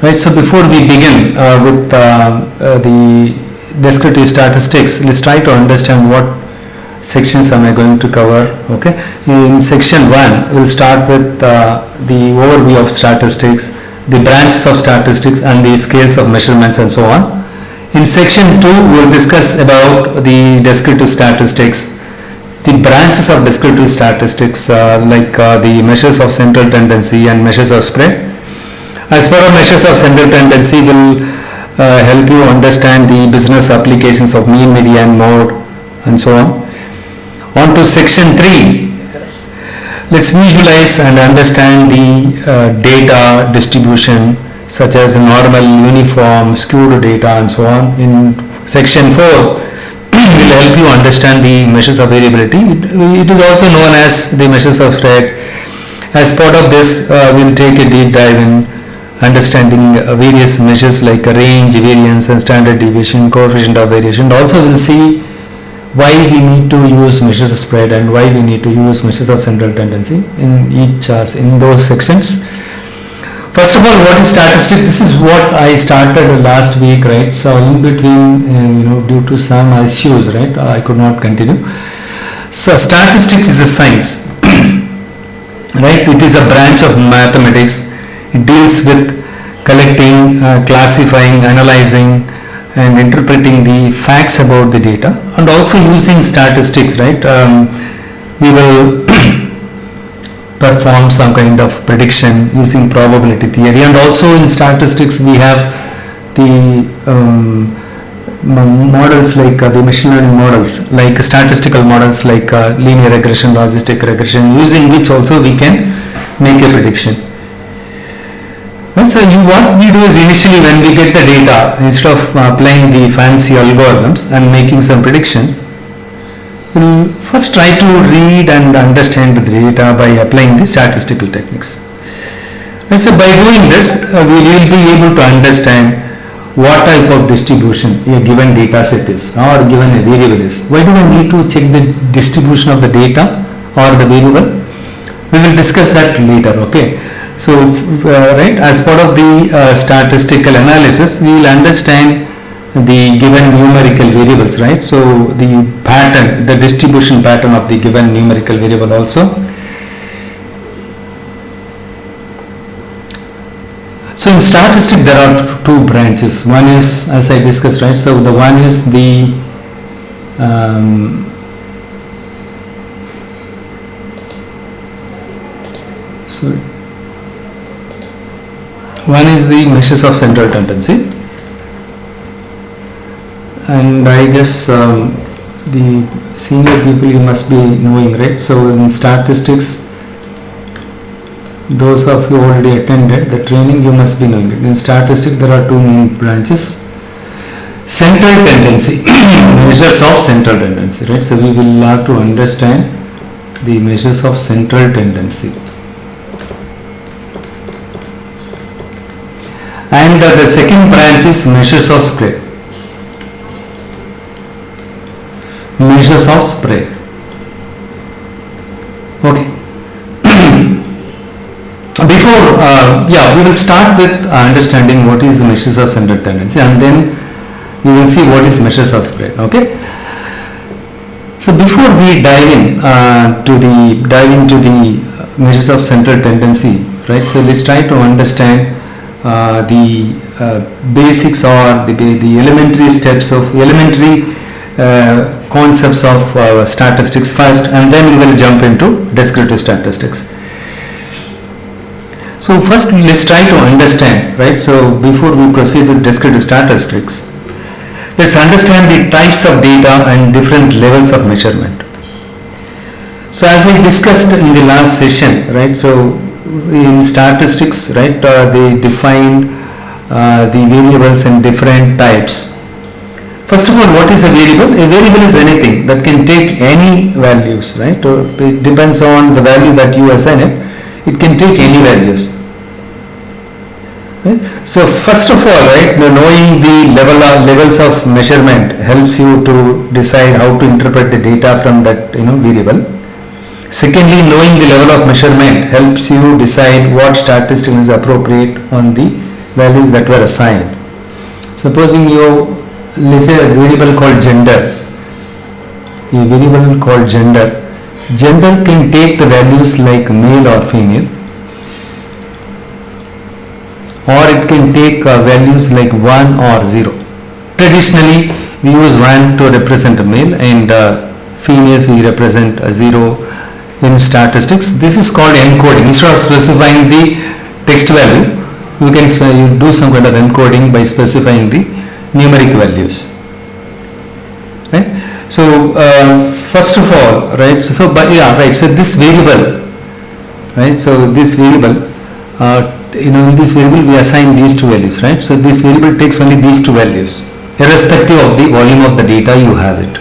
Right. So before we begin with the descriptive statistics, let's try to understand what sections am I going to cover. Okay. In section 1, we'll start with the overview of statistics, the branches of statistics, and the scales of measurements, and so on. In section 2, we'll discuss about the descriptive statistics, the branches of descriptive statistics like the measures of central tendency and measures of spread. As far as measures of central tendency will help you understand the business applications of mean, median, mode, and so on. On to section 3, let's visualize and understand the data distribution, such as normal, uniform, skewed data, and so on. In section 4, will help you understand the measures of variability. It is also known as the measures of spread. As part of this, we'll take a deep dive in understanding various measures like range, variance, and standard deviation, coefficient of variation. Also, we'll see why we need to use measures of spread and why we need to use measures of central tendency in each in those sections. First of all, what is statistics? This is what I started last week, right? So in between, due to some issues, right, I could not continue. So statistics is a science, right? It is a branch of mathematics. It deals with collecting, classifying, analyzing, and interpreting the facts about the data, and also using statistics, right? We will perform some kind of prediction using probability theory, and also in statistics we have the models like the machine learning models, like statistical models like linear regression, logistic regression, using which also we can make a prediction. Well, so what we do is initially when we get the data, instead of applying the fancy algorithms and making some predictions, we'll first try to read and understand the data by applying the statistical techniques. And so by doing this, we will be able to understand what type of distribution a given data set is or given a variable is. Why do we need to check the distribution of the data or the variable? We will discuss that later, okay? So, right, as part of the statistical analysis, we will understand the given numerical variables, right? So, the pattern, the distribution pattern of the given numerical variable also. So, in statistics, there are two branches. One is, as I discussed, right? So, the one is the one is the measures of central tendency, and I guess the senior people you must be knowing, right? So in statistics, those of you already attended the training, you must be knowing it. In statistics there are two main branches. Central tendency, measures of central tendency, right? So we will have to understand the measures of central tendency. And the second branch is measures of spread. Measures of spread. Okay. Before, we will start with understanding what is measures of central tendency, and then we will see what is measures of spread. Okay. So before we dive into the measures of central tendency, right? So let's try to understand the basics or the elementary steps of concepts of statistics first, and then we will jump into descriptive statistics. So first let's try to understand, right? So before we proceed with descriptive statistics, let's understand the types of data and different levels of measurement. So as I discussed in the last session, right? So in statistics, right, they define the variables in different types. First of all, what is a variable? A variable is anything that can take any values, right? It depends on the value that you assign it. It can take any values. Right? So first of all, right, knowing the levels of measurement helps you to decide how to interpret the data from that variable. Secondly, knowing the level of measurement helps you decide what statistic is appropriate on the values that were assigned. Supposing you, let's say a variable called gender, gender can take the values like male or female, or it can take values like 1 or 0. Traditionally we use 1 to represent a male, and females we represent a 0 in statistics. This is called encoding. Instead of specifying the text value, you can do some kind of encoding by specifying the numeric values, right? So first of all, right, so this variable, right, so this variable, in this variable we assign these two values, right? So this variable takes only these two values irrespective of the volume of the data you have it.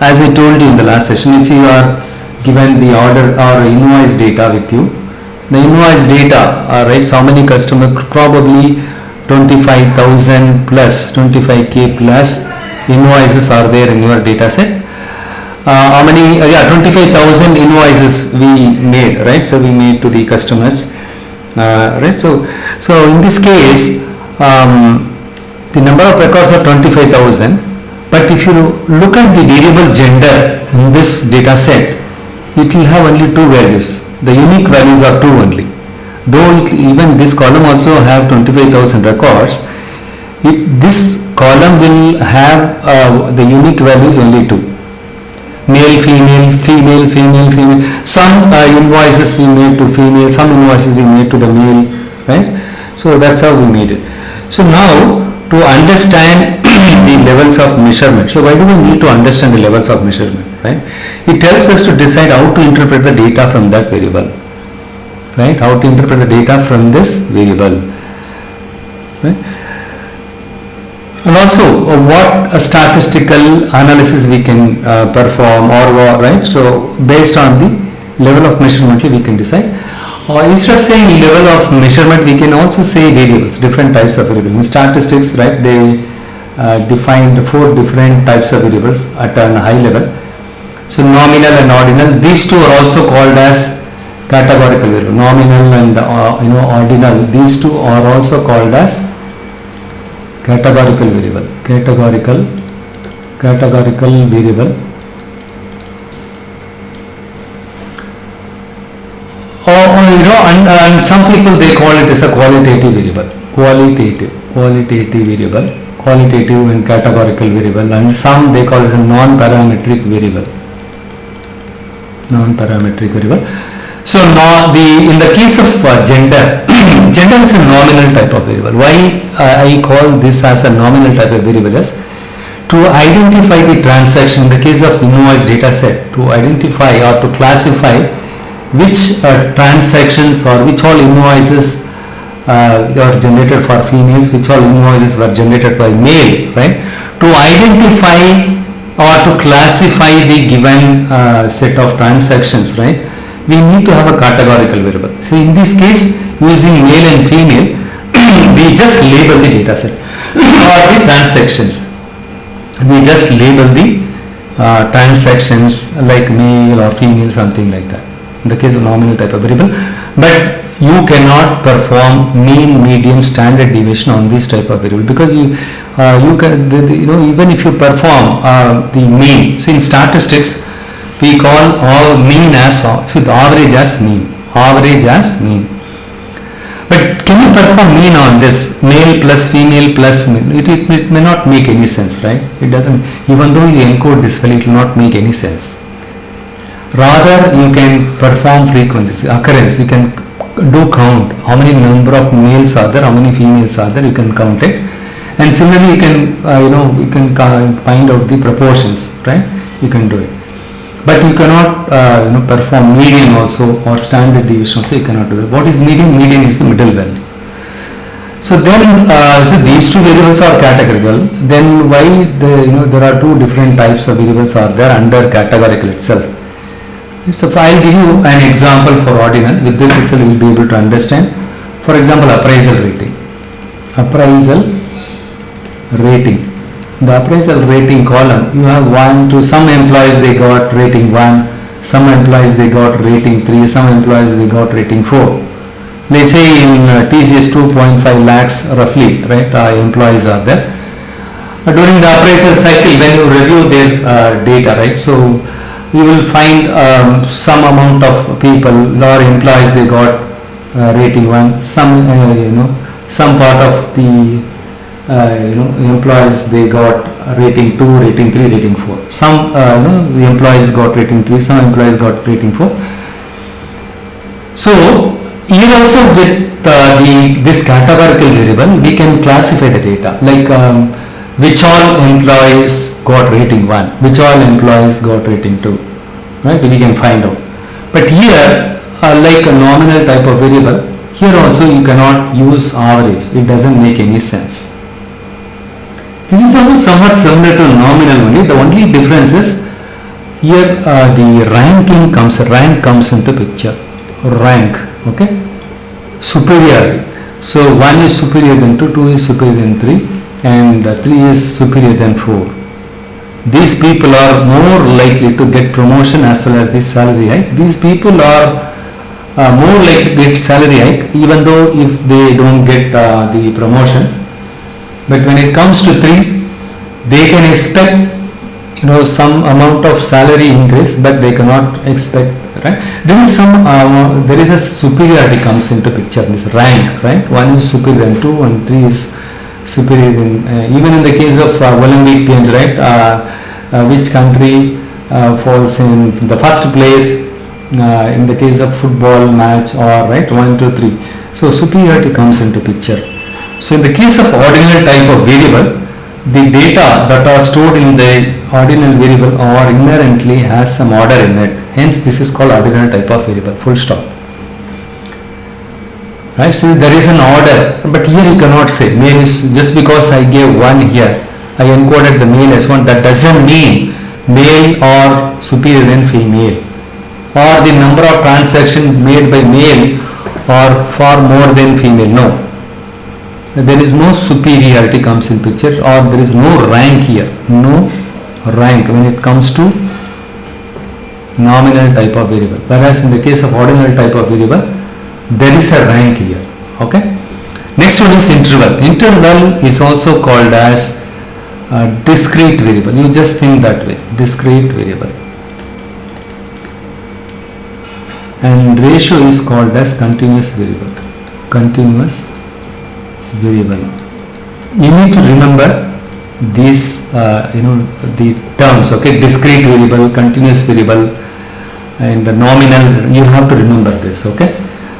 As I told you in the last session, if you are given the order or invoice data with you, the invoice data, right, so how many customers, probably 25,000 plus 25k plus invoices are there in your data set. How many 25,000 invoices we made, right? So we made to the customers, right? So in this case the number of records are 25,000, but if you look at the variable gender in this data set, it will have only two values. The unique values are 2 only. Though even this column also have 25,000 records, this column will have the unique values only 2. Male, female, female, female, female. Some invoices we made to female, some invoices we made to the male, right? So that's how we made it. So now to understand the levels of measurement. So why do we need to understand the levels of measurement, right? It helps us to decide how to interpret the data from that variable, right? How to interpret the data from this variable, right? And also what a statistical analysis we can perform, or right? So based on the level of measurement we can decide. Or instead of saying level of measurement, we can also say variables, different types of variables. In statistics, right, they defined 4 different types of variables at a high level. So nominal and ordinal, these two are also called as categorical variable. Nominal and ordinal, these two are also called as categorical variable. Categorical variable. And some people they call it as a qualitative variable. Qualitative variable, qualitative and categorical variable, and some they call it as a non-parametric variable. So now in the case of gender, gender is a nominal type of variable. Why I call this as a nominal type of variable is to identify the transaction. In the case of invoice data set, to identify or to classify which transactions or which all invoices are generated for females, which all invoices were generated by male, right? To identify or to classify the given set of transactions, right, we need to have a categorical variable. So in this case, using male and female, we just label the data set or the transactions. We just label the transactions like male or female, something like that. In the case of nominal type of variable, but you cannot perform mean, median, standard deviation on this type of variable, because you can even if you perform the mean. So in statistics we call all mean as, so the average as mean, but can you perform mean on this male plus female plus male? It may not make any sense, right? It doesn't, even though you encode this value, it will not make any sense. Rather, you can perform frequencies, occurrence. You can do count. How many number of males are there? How many females are there? You can count it. And similarly, you can you can find out the proportions, right? You can do it. But you cannot perform median also, or standard deviation also. You cannot do that. What is median? Median is the middle value. So then, so these two variables are categorical. Then why there are 2 different types of variables are there under categorical itself? So if I will give you an example for ordinal, with this itself you will be able to understand. For example, appraisal rating. The appraisal rating column, you have 1 to some employees they got rating 1, some employees they got rating 3, some employees they got rating 4. Let's say in TCS 2.5 lakhs roughly, right, employees are there. During the appraisal cycle, when you review their data, right, so you will find some amount of people or employees, they got rating 1, some some part of the employees, they got rating 2, rating 3, rating 4. Some the employees got rating 3, some employees got rating 4. So here also with this categorical variable, we can classify the data, like which all employees got rating 1, which all employees got rating 2, right? We can find out. But here, like a nominal type of variable, here also you cannot use average. It doesn't make any sense. This is also somewhat similar to nominal only. The only difference is here the rank comes into picture. Rank, okay? Superiority. So 1 is superior than 2, 2 is superior than 3, and 3 is superior than 4. These people are more likely to get promotion as well as the salary hike. These people are more likely to get salary hike, even though if they don't get the promotion. But when it comes to 3, they can expect some amount of salary increase, but they cannot expect, right? There is there is a superiority comes into picture, this rank, right? 1 is superior than 2 and 3 is superior than even in the case of Olympic Games, right? Which country falls in the first place in the case of football match, or right, 1 to 3. So superiority comes into picture. So in the case of ordinal type of variable, the data that are stored in the ordinal variable or inherently has some order in it. Hence this is called ordinal type of variable, full stop. Right, so there is an order, but here you cannot say male is, just because I gave 1 here, I encoded the male as 1, that doesn't mean male or superior than female, or the number of transactions made by male or far more than female. No, there is no superiority comes in picture, or there is no rank here, no rank when it comes to nominal type of variable, whereas in the case of ordinal type of variable there is a rank here. Okay, next one is interval. Interval is also called as discrete variable. You just think that way, discrete variable. And ratio is called as continuous variable. Continuous variable. You need to remember these the terms, okay? Discrete variable, continuous variable, and nominal. You have to remember this, okay?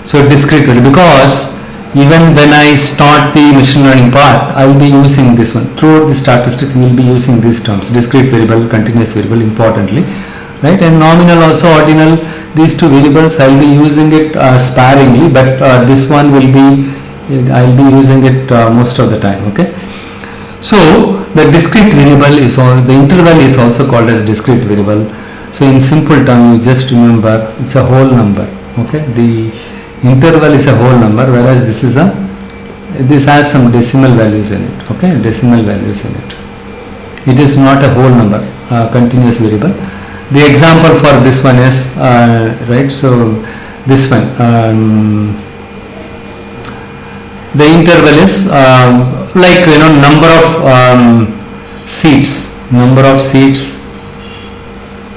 So discrete variable, because even when I start the machine learning part, I will be using this one. Throughout the statistics, we will be using these terms: discrete variable, continuous variable, importantly, right? And nominal, also ordinal. These two variables I will be using it sparingly, but this one will be, I will be using it most of the time. Okay. So the discrete variable is the interval is also called as discrete variable. So in simple term, you just remember it's a whole number. Okay. The interval is a whole number, whereas this has some decimal values in it. Okay, decimal values in it. It is not a whole number, continuous variable. The example for this one is right. So this one, the interval is like number of seats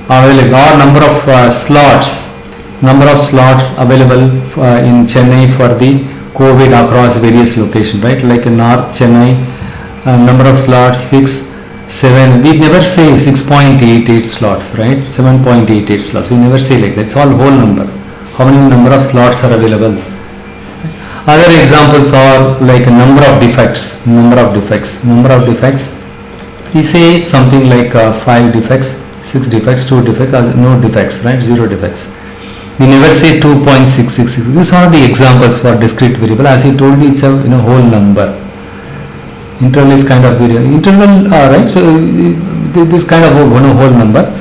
available, or number of slots available in Chennai for the COVID across various locations, right? Like in North Chennai, number of slots 6, 7. We never say 6.88 slots, right? 7.88 slots. We never say like that. It's all whole number. How many number of slots are available? Other examples are like a number of defects. We say something like 5 defects, 6 defects, 2 defects, no defects, right? 0 defects. We never say 2.666. These are the examples for discrete variable. As I told you, it's a whole number. Interval is kind of variable. Interval, right? So this kind of whole number.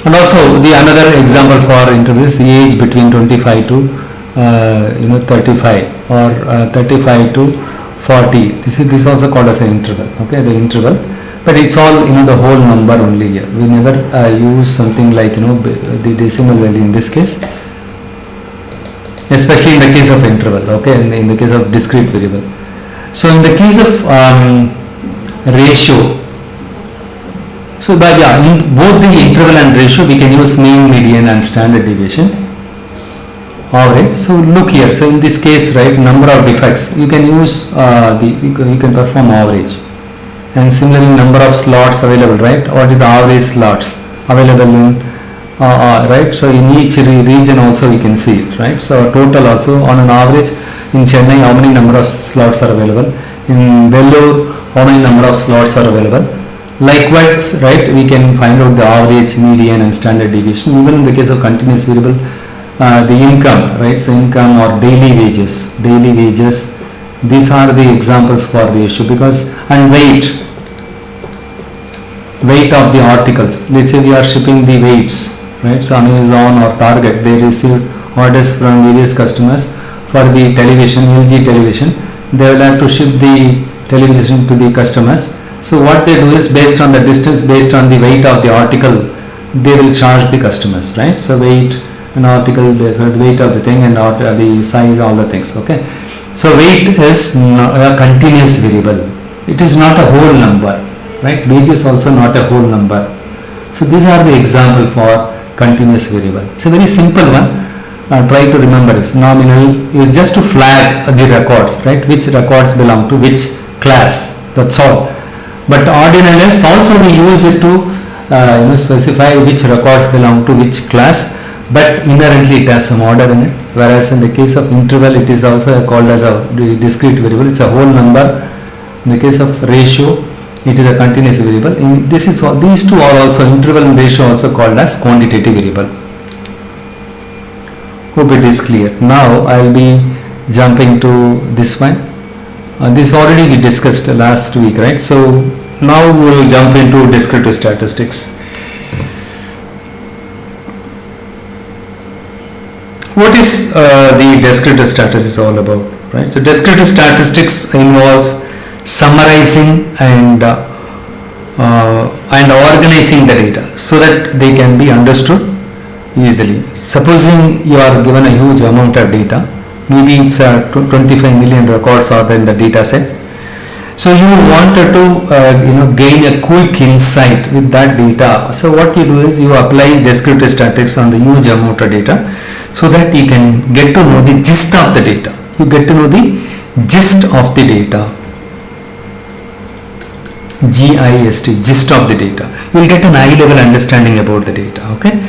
And also the another example for interval is the age between 25 to 35 or 35 to 40. This is also called as an interval. Okay, the interval. But it's all the whole number only here. We never use something like the decimal value in this case. especially in the case of interval, okay, in the case of discrete variable. So in the case of ratio, so but yeah, in both the interval and ratio we can use mean, median and standard deviation, average. So look here, so in this case, right, number of defects, you can use you can perform average. And similarly, number of slots available, right, what is the average slots available in right, so in each region also we can see it, right. So total also on an average in Chennai how many number of slots are available, in Vellore how many number of slots are available. Likewise, right, we can find out the average, median and standard deviation. Even in the case of continuous variable, the income, right, so income or daily wages, these are the examples for ratio. Because, and weight of the articles, let's say we are shipping the weights, right, so Amazon or Target, they receive orders from various customers for the television, LG television, they will have to ship the television to the customers. So what they do is, based on the distance, based on the weight of the article, they will charge the customers, right. So weight, an article, the weight of the thing and the size, all the things, okay. So weight is a continuous variable, it is not a whole number, right. Wages also not a whole number. So these are the example for continuous variable. It's a very simple one. Try to remember this. Nominal is just to flag the records, right, which records belong to which class, that's all. But ordinalness also we use it to specify which records belong to which class, but inherently it has some order in it. Whereas in the case of interval, it is also called as a discrete variable, it's a whole number. In the case of ratio, it is a continuous variable. In this is these two are also, interval and ratio, also called as quantitative variable. Hope it is clear. Now I will be jumping to this one. This already we discussed last week, right? So now we will jump into descriptive statistics. What is the descriptive statistics all about, right? So descriptive statistics involves summarizing and organizing the data so that they can be understood easily. Supposing you are given a huge amount of data, maybe it's 25 million records are in the data set. So you wanted to gain a quick insight with that data. So what you do is you apply descriptive statistics on the huge amount of data so that you can get to know the gist of the data. You get to know the gist of the data. GIST, gist of the data. You will get an eye level understanding about the data. Okay.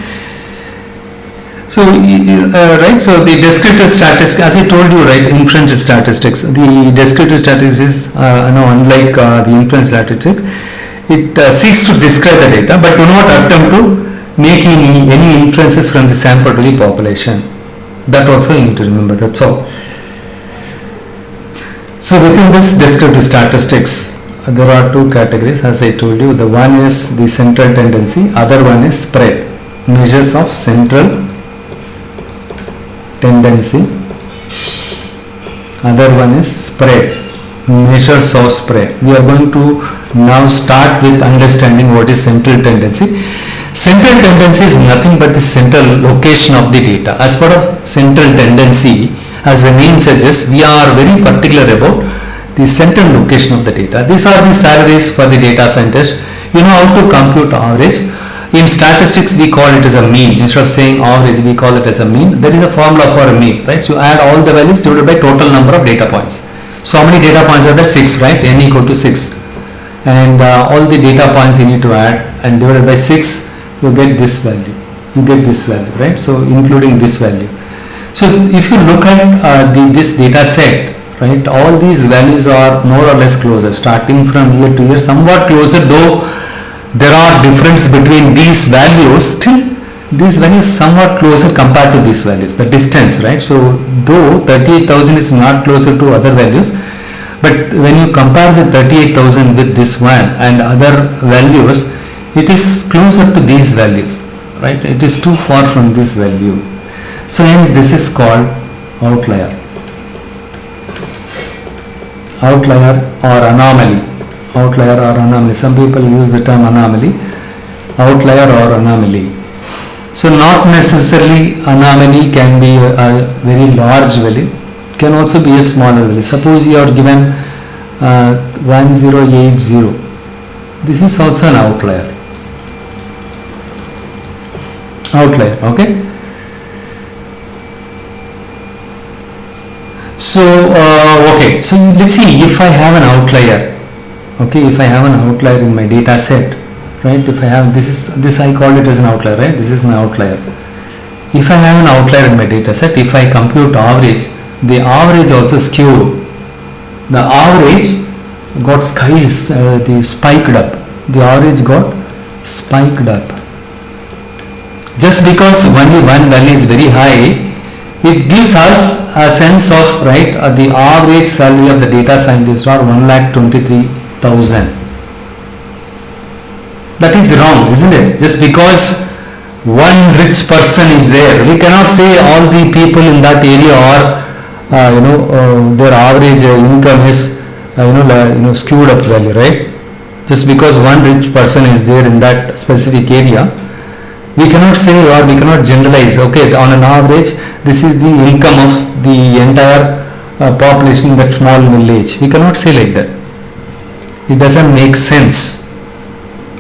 So right, so the descriptive statistics, as I told you, right, inference statistics, the descriptive statistics, unlike the inference statistics, it seeks to describe the data but do not attempt to make any inferences from the sample to the population. That also you need to remember, that's all. So within this descriptive statistics, there are two categories, as I told you. The one is the central tendency, other one is spread, measures of central tendency, other one is spread, measures of spread. We are going to now start with understanding what is central tendency. Central tendency is nothing but the central location of the data. As part of central tendency, as the name suggests, we are very particular about the central location of the data. These are the salaries for the data scientist. You know how to compute average. In statistics we call it as a mean. Instead of saying average, we call it as a mean. There is a formula for a mean, right? So add all the values divided by total number of data points. So how many data points are there? 6, right? N equal to 6. And all the data points you need to add and divided by 6, you get this value. You get this value, right? So including this value. So if you look at this data set, right, all these values are more or less closer, starting from year to year, somewhat closer, though there are difference between these values, still these values somewhat closer compared to these values, the distance, right? So though 38,000 is not closer to other values, but when you compare the 38,000 with this one and other values, it is closer to these values, right? It is too far from this value. So hence this is called outlier. Outlier or anomaly. Outlier or anomaly. Some people use the term anomaly. Outlier or anomaly. So not necessarily anomaly can be a very large value, it can also be a smaller value. Suppose you are given 1080, this is also an outlier, okay. So okay, so let's see if I have an outlier, okay, if I have an outlier in my data set, right, if I have this I call it as an outlier, right, this is my outlier. If I have an outlier in my data set, if I compute average, the average also skewed, the average got spiked up, the average got spiked up. Just because only one value is very high, it gives us a sense of, right, the average salary of the data scientist are 1,23,000. That is wrong, isn't it? Just because one rich person is there, we cannot say all the people in that area are, their average income is, skewed up value, right? Just because one rich person is there in that specific area, we cannot say, or we cannot generalize, okay, on an average, this is the income of the entire population in that small village. We cannot say like that. It doesn't make sense,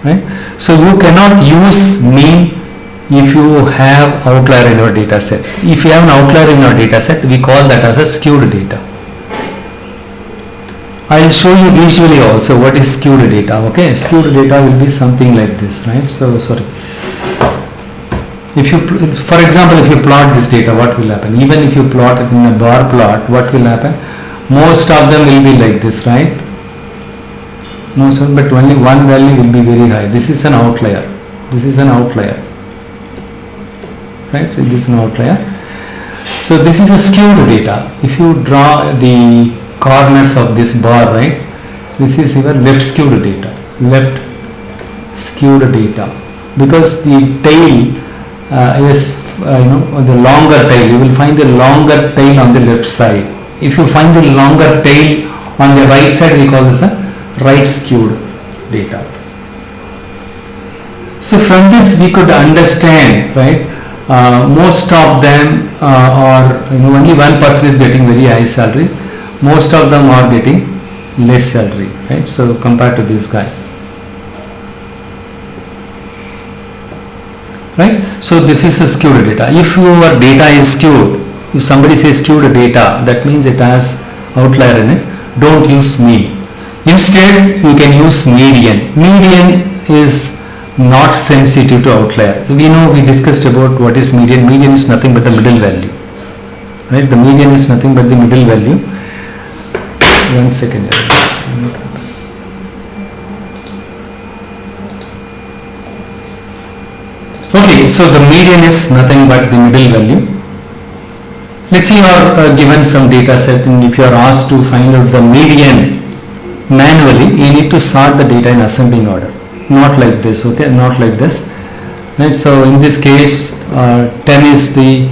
right? So you cannot use mean if you have outlier in your data set. If you have an outlier in your data set, we call that as a skewed data. I will show you visually also what is skewed data, okay. Skewed data will be something like this, right? So sorry. If you, for example, if you plot this data, what will happen? Even if you plot it in a bar plot, what will happen? Most of them will be like this, right? Most of them, but only one value will be very high. This is an outlier. This is an outlier, right? So this is an outlier. So this is a skewed data. If you draw the corners of this bar, right? This is your left skewed data. Left skewed data, because the tail is the longer tail. You will find the longer tail on the left side. If you find the longer tail on the right side, we call this a right skewed data. So from this we could understand, right, most of them are, only one person is getting very high salary, most of them are getting less salary, right? So compared to this guy, right? So this is a skewed data. If your data is skewed, if somebody says skewed data, that means it has outlier in it. Don't use mean. Instead, you can use median. Median is not sensitive to outlier. So we discussed about what is median. Median is nothing but the middle value, right? The median is nothing but the middle value. One second here. Okay, so the median is nothing but the middle value. Let's say you are given some data set, and if you are asked to find out the median manually, you need to sort the data in ascending order. Not like this, okay, not like this, right? So in this case, 10 is the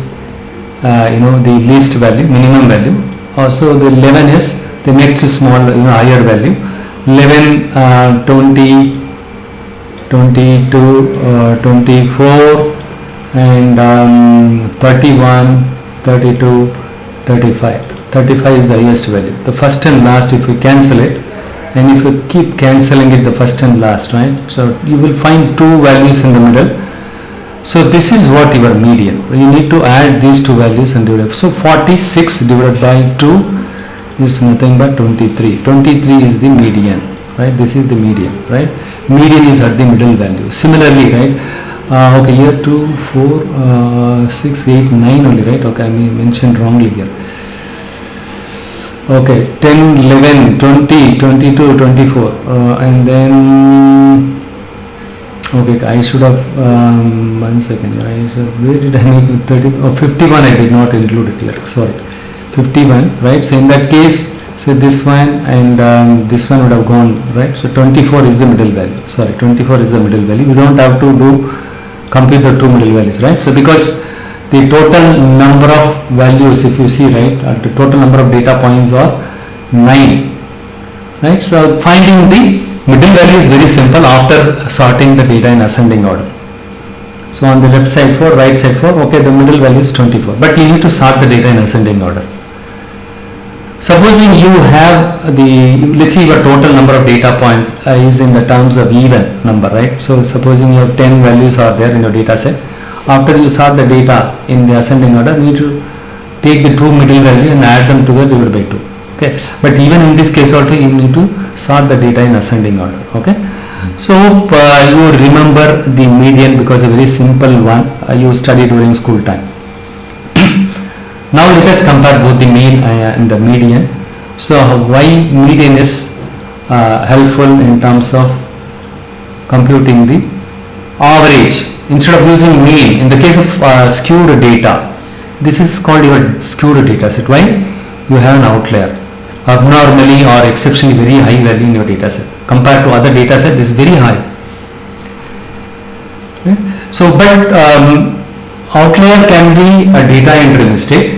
the least value, minimum value. Also the 11 is the next small, higher value. 11, 20, 22, 24, and 31, 32, 35. 35 is the highest value. The first and last, if we cancel it, and if you keep cancelling it, the first and last, right? So you will find two values in the middle. So this is what your median. You need to add these two values and divide. So 46 divided by 2 is nothing but 23. 23 is the median, right? This is the median, right? Median is at the middle value. Similarly, right? Okay, here 2, 4, 6, 8, 9 only, right? Okay, I mentioned wrongly here. Okay, 10, 11, 20, 22, 24, and then, okay, I should have, 1 second here, where did I make it? 30, 51 I did not include it here, sorry, 51, right? So in that case, say this one and this one would have gone, right? So 24 is the middle value, sorry, 24 is the middle value. We don't have to compute the two middle values, right? So because the total number of values, if you see, right, the total number of data points are 9, right? So finding the middle value is very simple after sorting the data in ascending order. So on the left side 4, right side 4, okay, the middle value is 24. But you need to sort the data in ascending order. Supposing you have let's see your total number of data points is in the terms of even number, right? So supposing you have 10 values are there in your data set. After you sort the data in the ascending order, you need to take the two middle value and add them together divided by 2. Okay, but even in this case also you need to sort the data in ascending order. Okay, so you remember the median because a very simple one you studied during school time. Now let us compare both the mean and the median. So why median is helpful in terms of computing the average instead of using mean. In the case of skewed data, this is called your skewed data set. Why? You have an outlier, abnormally or exceptionally very high value in your data set. Compared to other data set, this is very high. Okay? So, but outlier can be a data entry mistake,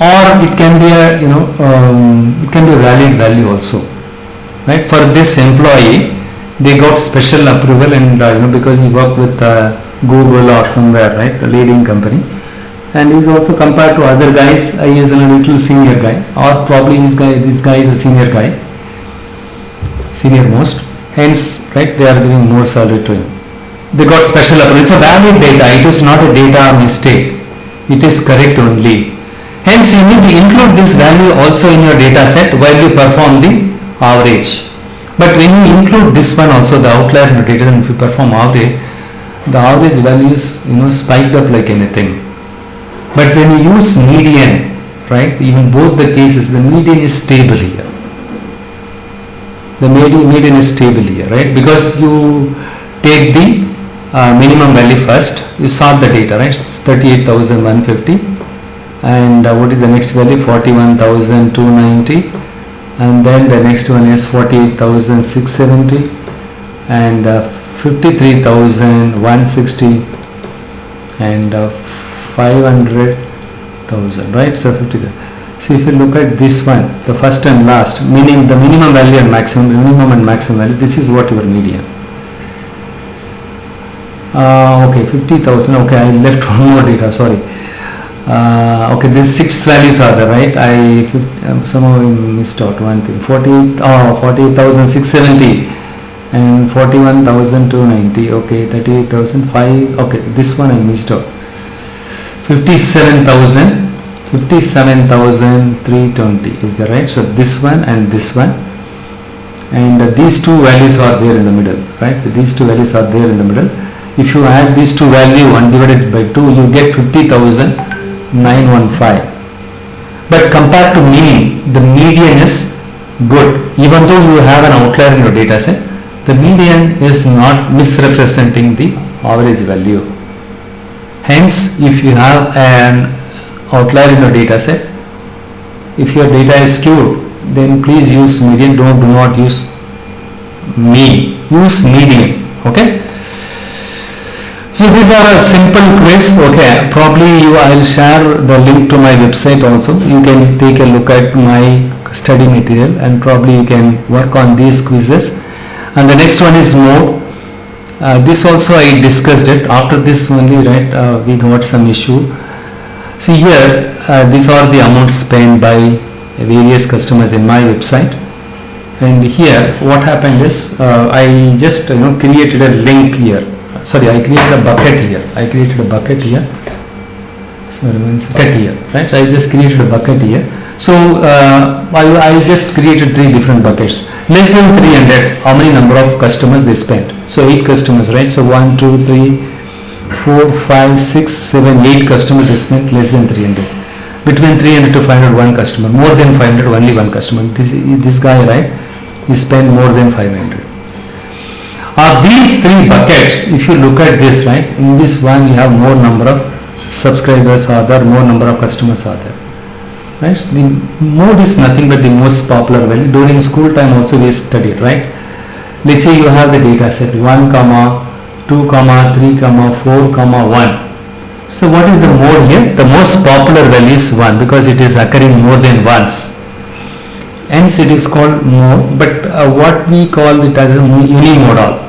or it can be a it can be a valid value also. Right? For this employee, they got special approval, and because he worked with Google or somewhere, right, a leading company. And he is also compared to other guys, he is a little senior guy, or probably this guy is a senior guy, senior most, hence, right, they are giving more salary to him. They got special approval. It's a valid data, it is not a data mistake, it is correct only. Hence you need to include this value also in your data set while you perform the average. But when you include this one also, the outlier in the data, and if you perform average, the average values spiked up like anything. But when you use median, right, even both the cases, the median is stable here. The median is stable here, right, because you take the minimum value first, you sort the data, right, 38,150, and what is the next value? 41,290, and then the next one is 48,670, and 53,160, and 500,000, right? So 50. So if you look at this one, the first and last, meaning the minimum value and maximum, value, this is what your median. Okay, 50,000. Okay, I left one more data. Sorry. Okay, these 6 values are there, right? I somehow missed out one thing. 48,670 and 41,290. Okay, 38,005. Okay, this one I missed out. 57,320 is the right. So this one and this one, and these two values are there in the middle, right? So these two values are there in the middle. If you add these two value and divide it by 2, you get 50,915. But compared to mean, the median is good. Even though you have an outlier in your data set, the median is not misrepresenting the average value. Hence, if you have an outlier in your data set, if your data is skewed, then please use median. Do not use mean. Use median. Okay. So these are a simple quiz. Okay. Probably I will share the link to my website also. You can take a look at my study material, and probably you can work on these quizzes. And the next one is mode. This also I discussed it. After this only, right, we got some issue. See here, these are the amounts spent by various customers in my website. And here what happened is, I just created a link here. Sorry, I created a bucket here. Sorry, bucket here, right? So I just created a bucket here. So I just created 3 different buckets. Less than 300, how many number of customers they spent? So 8 customers, right? So 1, 2, 3, 4, 5, 6, 7, 8 customers they spent less than 300. Between 300 to 500, 1 customer. More than 500, only 1 customer. This guy, right? He spent more than 500. These 3 buckets, if you look at this, right? In this one, you have more number of subscribers are there, more number of customers are there. Right? The mode is nothing but the most popular value. During school time also we studied, right? Let's say you have the data set 1, 2, 3, 4, 1. So what is the mode here? The most popular value is 1 because it is occurring more than once. Hence it is called mode, but what we call it as a unimodal.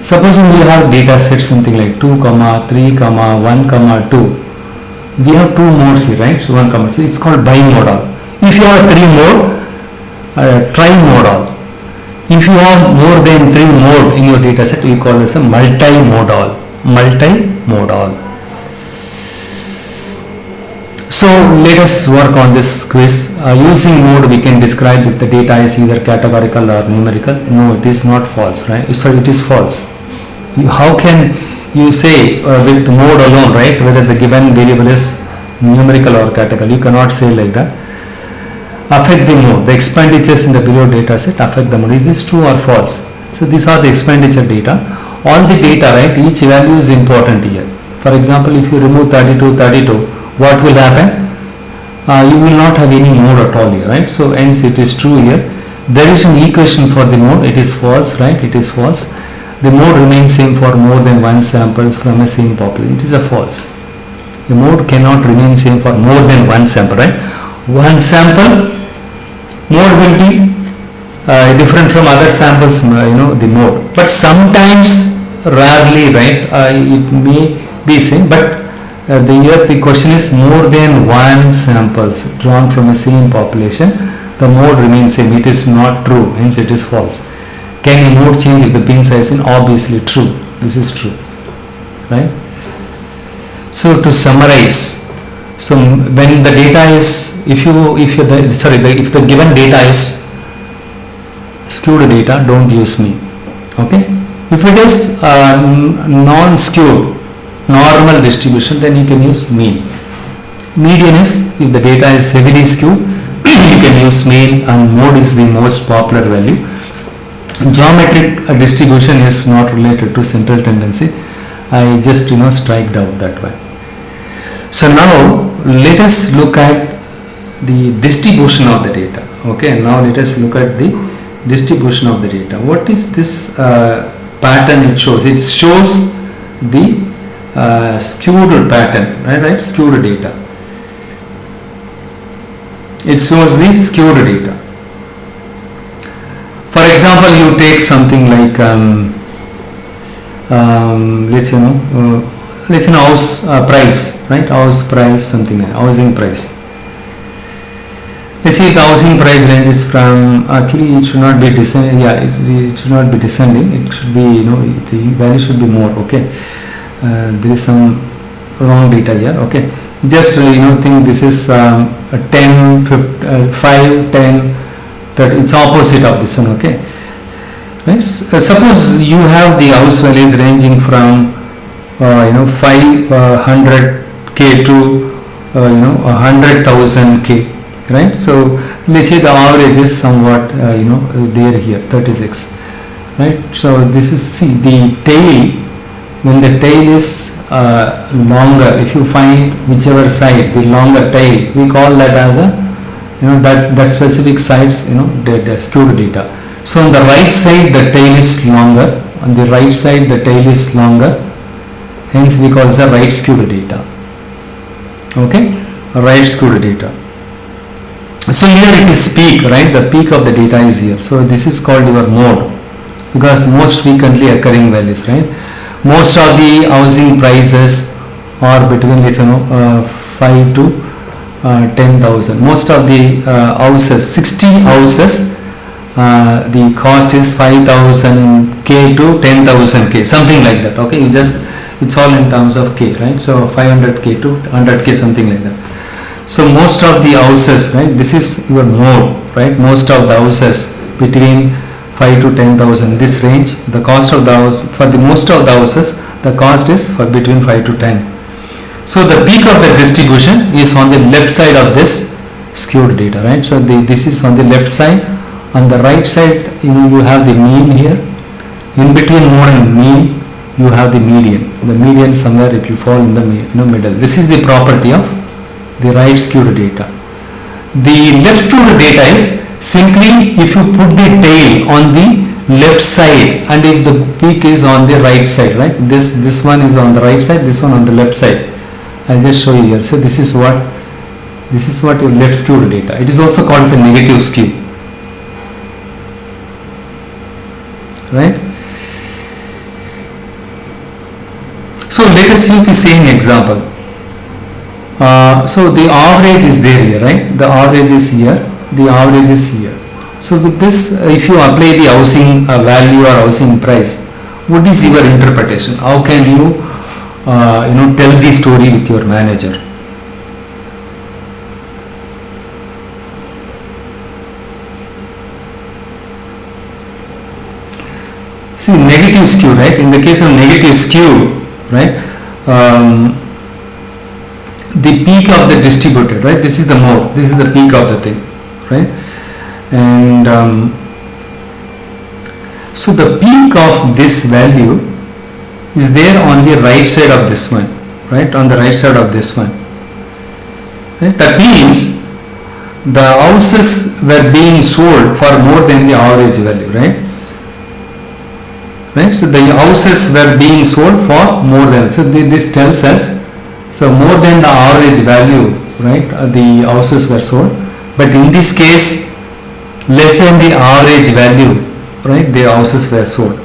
Supposing we have data set something like 2 comma 3 comma 1 comma 2, we have two modes here, right? So 1 comma, so it's called bimodal. If you have 3 mode, trimodal. If you have more than 3 mode in your data set, we call this a multimodal. So let us work on this quiz. Using mode, we can describe if the data is either categorical or numerical. No, it is not false, right? Sorry, it is false. How can you say with mode alone, right, whether the given variable is numerical or categorical? You cannot say like that. Affect the mode. The expenditures in the below data set affect the mode. Is this true or false? So these are the expenditure data. All the data, right, each value is important here. For example, if you remove 32, what will happen? You will not have any mode at all here, right? So hence it is true here. There is an equation for the mode. It is false, right? It is false. The mode remains same for more than one samples from a same population. It is a false. The mode cannot remain same for more than one sample, right? One sample mode will be different from other samples, the mode. But sometimes, rarely, right, it may be same. But the question is more than one samples drawn from a same population, the mode remains same. It is not true, hence it is false. Can a mode change if the bin size is obviously true? This is true, right? So to summarize, so when the data is, if the given data is skewed data, don't use mean. Okay. If it is non-skewed, normal distribution, then you can use mean. Median is if the data is heavily skewed, you can use mean, and mode is the most popular value. Geometric distribution is not related to central tendency. I just striked out that one. So now let us look at the distribution of the data. Okay, now let us look at the distribution of the data. What is this pattern it shows? It shows the skewed pattern, right? Skewed data. It shows the skewed data. For example, you take something like let's house price, right? House price, something like housing price. Let's see, the housing price ranges from, actually it should not be descending. Yeah, it should not be descending. It should be, the value should be more. Okay, there is some wrong data here. Okay, just think this is 10, 5, 10. That it's opposite of this one. Okay, right? Suppose you have the house values ranging from 500k to 100,000k, right? So let's say the average is somewhat there here 36, right? So this is, see, the tail, when the tail is longer, if you find whichever side the longer tail, we call that as a that specific sides, the skewed data. So on the right side the tail is longer, on the right side the tail is longer, hence we call this a right skewed data. Okay, right skewed data. So here it is peak, right? The peak of the data is here. So this is called your mode, because most frequently occurring values, right? Most of the housing prices are between 5 to 10,000. Most of the houses, 60 houses, the cost is 5,000k to 10,000k, something like that. Okay, it's all in terms of k, right? So 500k to 100k, something like that. So most of the houses, right, this is your mode, right? Most of the houses between 5 to 10,000, this range, the cost of the house, for the most of the houses, the cost is for between 5 to 10. So the peak of the distribution is on the left side of this skewed data, right? So this is on the left side. On the right side, you have the mean here. In between mode and mean, you have the median. The median somewhere it will fall in the middle. This is the property of the right skewed data. The left skewed data is simply if you put the tail on the left side and if the peak is on the right side, right? This one is on the right side, this one on the left side. I'll just show you here. So this is what your left skewed data. It is also called as a negative skew, right? let us use the same example. So the average is there here, right? The average is here, the average is here. So with this, if you apply the housing value or housing price, what is your interpretation? How can you tell the story with your manager? See, negative skew, right? In the case of negative skew, right? The peak of the distributed, right? This is the mode, this is the peak of the thing, right? And so the peak of this value is there on the right side of this one, right? On the right side of this one, right? That means the houses were being sold for more than the average value, right? Right? So the houses were being sold for more than, so this tells us, so more than the average value, right? The houses were sold, but in this case less than the average value, right? The houses were sold.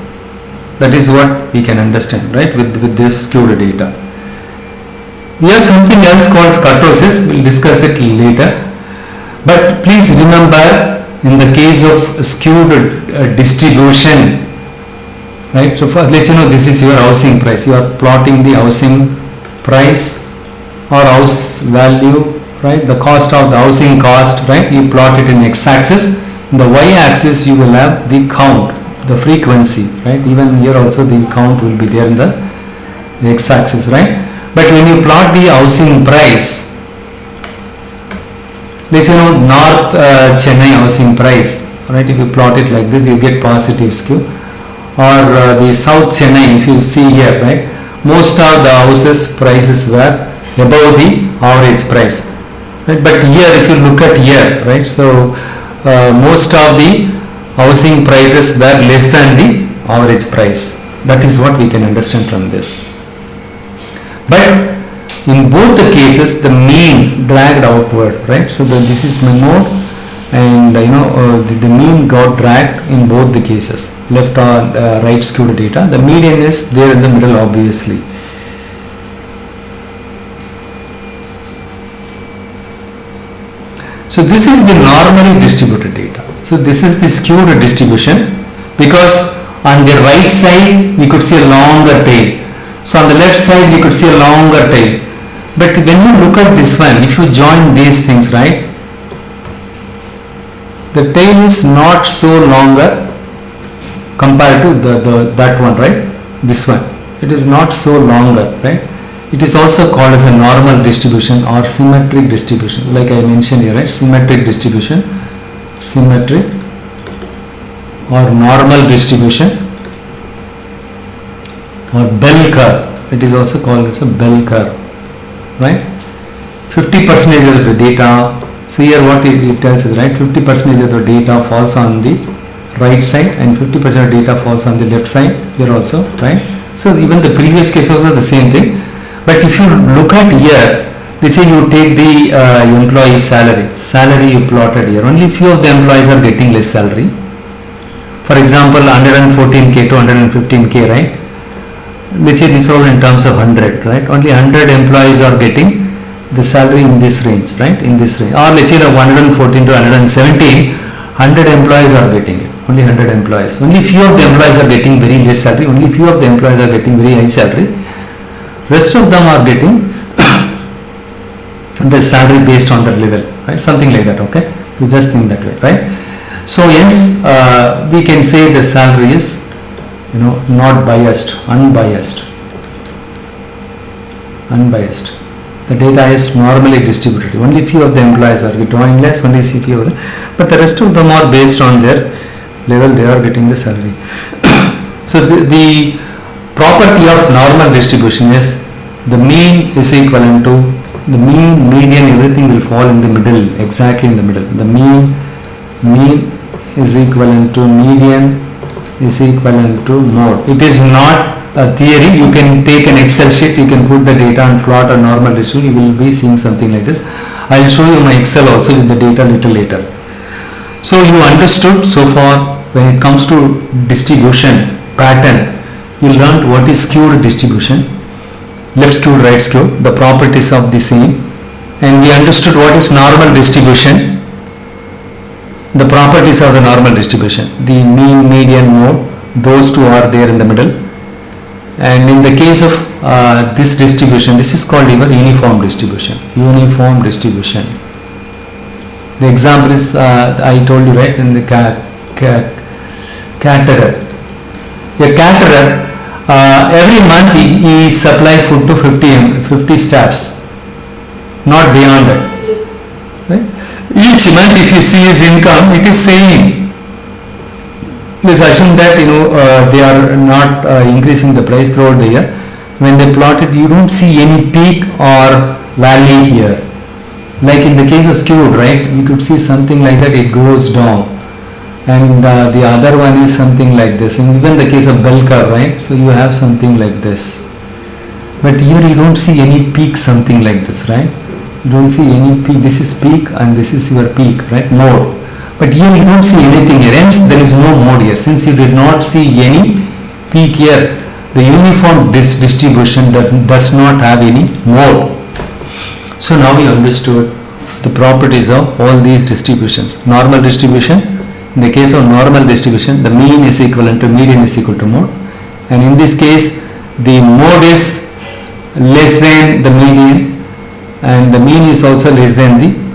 That is what we can understand, right? With this skewed data. We have something else called kurtosis. We'll discuss it later. But please remember, in the case of skewed distribution, right? So let's this is your housing price. You are plotting the housing price or house value, right? The cost of the housing cost, right? You plot it in x-axis. In the y-axis you will have the count, the frequency, right? Even here also the count will be there in the x-axis, right? But when you plot the housing price, let's North Chennai housing price, right? If you plot it like this, you get positive skew. Or the South Chennai, if you see here, right? Most of the houses prices were above the average price, right? But here, if you look at here, right? So most of the housing prices were less than the average price. That is what we can understand from this. But in both the cases, the mean dragged outward, right? So this is my mode, and the mean got dragged in both the cases, left or right skewed data. The median is there in the middle, obviously. So this is the normally distributed data. So this is the skewed distribution, because on the right side we could see a longer tail. So on the left side we could see a longer tail. But when you look at this one, if you join these things, right, the tail is not so longer compared to that one, right? This one, it is not so longer, right? It is also called as a normal distribution or symmetric distribution, like I mentioned here, right? Symmetric distribution, symmetric or normal distribution, or bell curve. It is also called as a bell curve, right? 50% of the data. So here what it tells us, right? 50% of the data falls on the right side and 50% of data falls on the left side here also, right? So even the previous case also the same thing. But if you look at here, let's say you take the employee salary you plotted here, only few of the employees are getting less salary. For example, 114k to 115k, right? Let's say this is all in terms of 100, right? Only 100 employees are getting the salary in this range, right? In this range. Or let's say the 114 to 117, 100 employees are getting it. Only 100 employees. Only few of the employees are getting very less salary. Only few of the employees are getting very high salary. Rest of them are getting the salary based on their level, right? Something like that, okay? You just think that way, right? So hence we can say the salary is not biased, unbiased. The data is normally distributed. Only few of the employees are drawing less, only few of them, but the rest of them are based on their level, they are getting the salary. So the property of normal distribution is the mean is equivalent to the mean, median, everything will fall in the middle, exactly in the middle. The mean is equivalent to median is equivalent to mode. It is not a theory. You can take an Excel sheet, you can put the data and plot a normal distribution, you will be seeing something like this. I will show you my Excel also with the data little later. So you understood so far when it comes to distribution pattern, you learned what is skewed distribution, left skewed, right skewed, the properties of the same, and we understood what is normal distribution, the properties of the normal distribution, the mean, median, mode, those two are there in the middle. And in the case of this distribution, this is called your uniform distribution. Uniform distribution. The example is I told you, right, in the caterer. A caterer, every month he supply food to 50 staffs, not beyond that. Right? Each month, if you see his income, it is same. Let's assume that they are not increasing the price throughout the year. When they plot it, you don't see any peak or valley here. Like in the case of skewed, right? You could see something like that, it goes down. And the other one is something like this. And even the case of bell curve, right? So you have something like this. But here you don't see any peak, something like this, right? You don't see any peak. This is peak and this is your peak, right? Mode. But here you don't see anything here. Hence there is no mode here. Since you did not see any peak here, the uniform distribution does not have any mode. So now we understood the properties of all these distributions. Normal distribution, in the case of normal distribution, the mean is equivalent to median is equal to mode. And in this case, the mode is less than the median and the mean is also less than the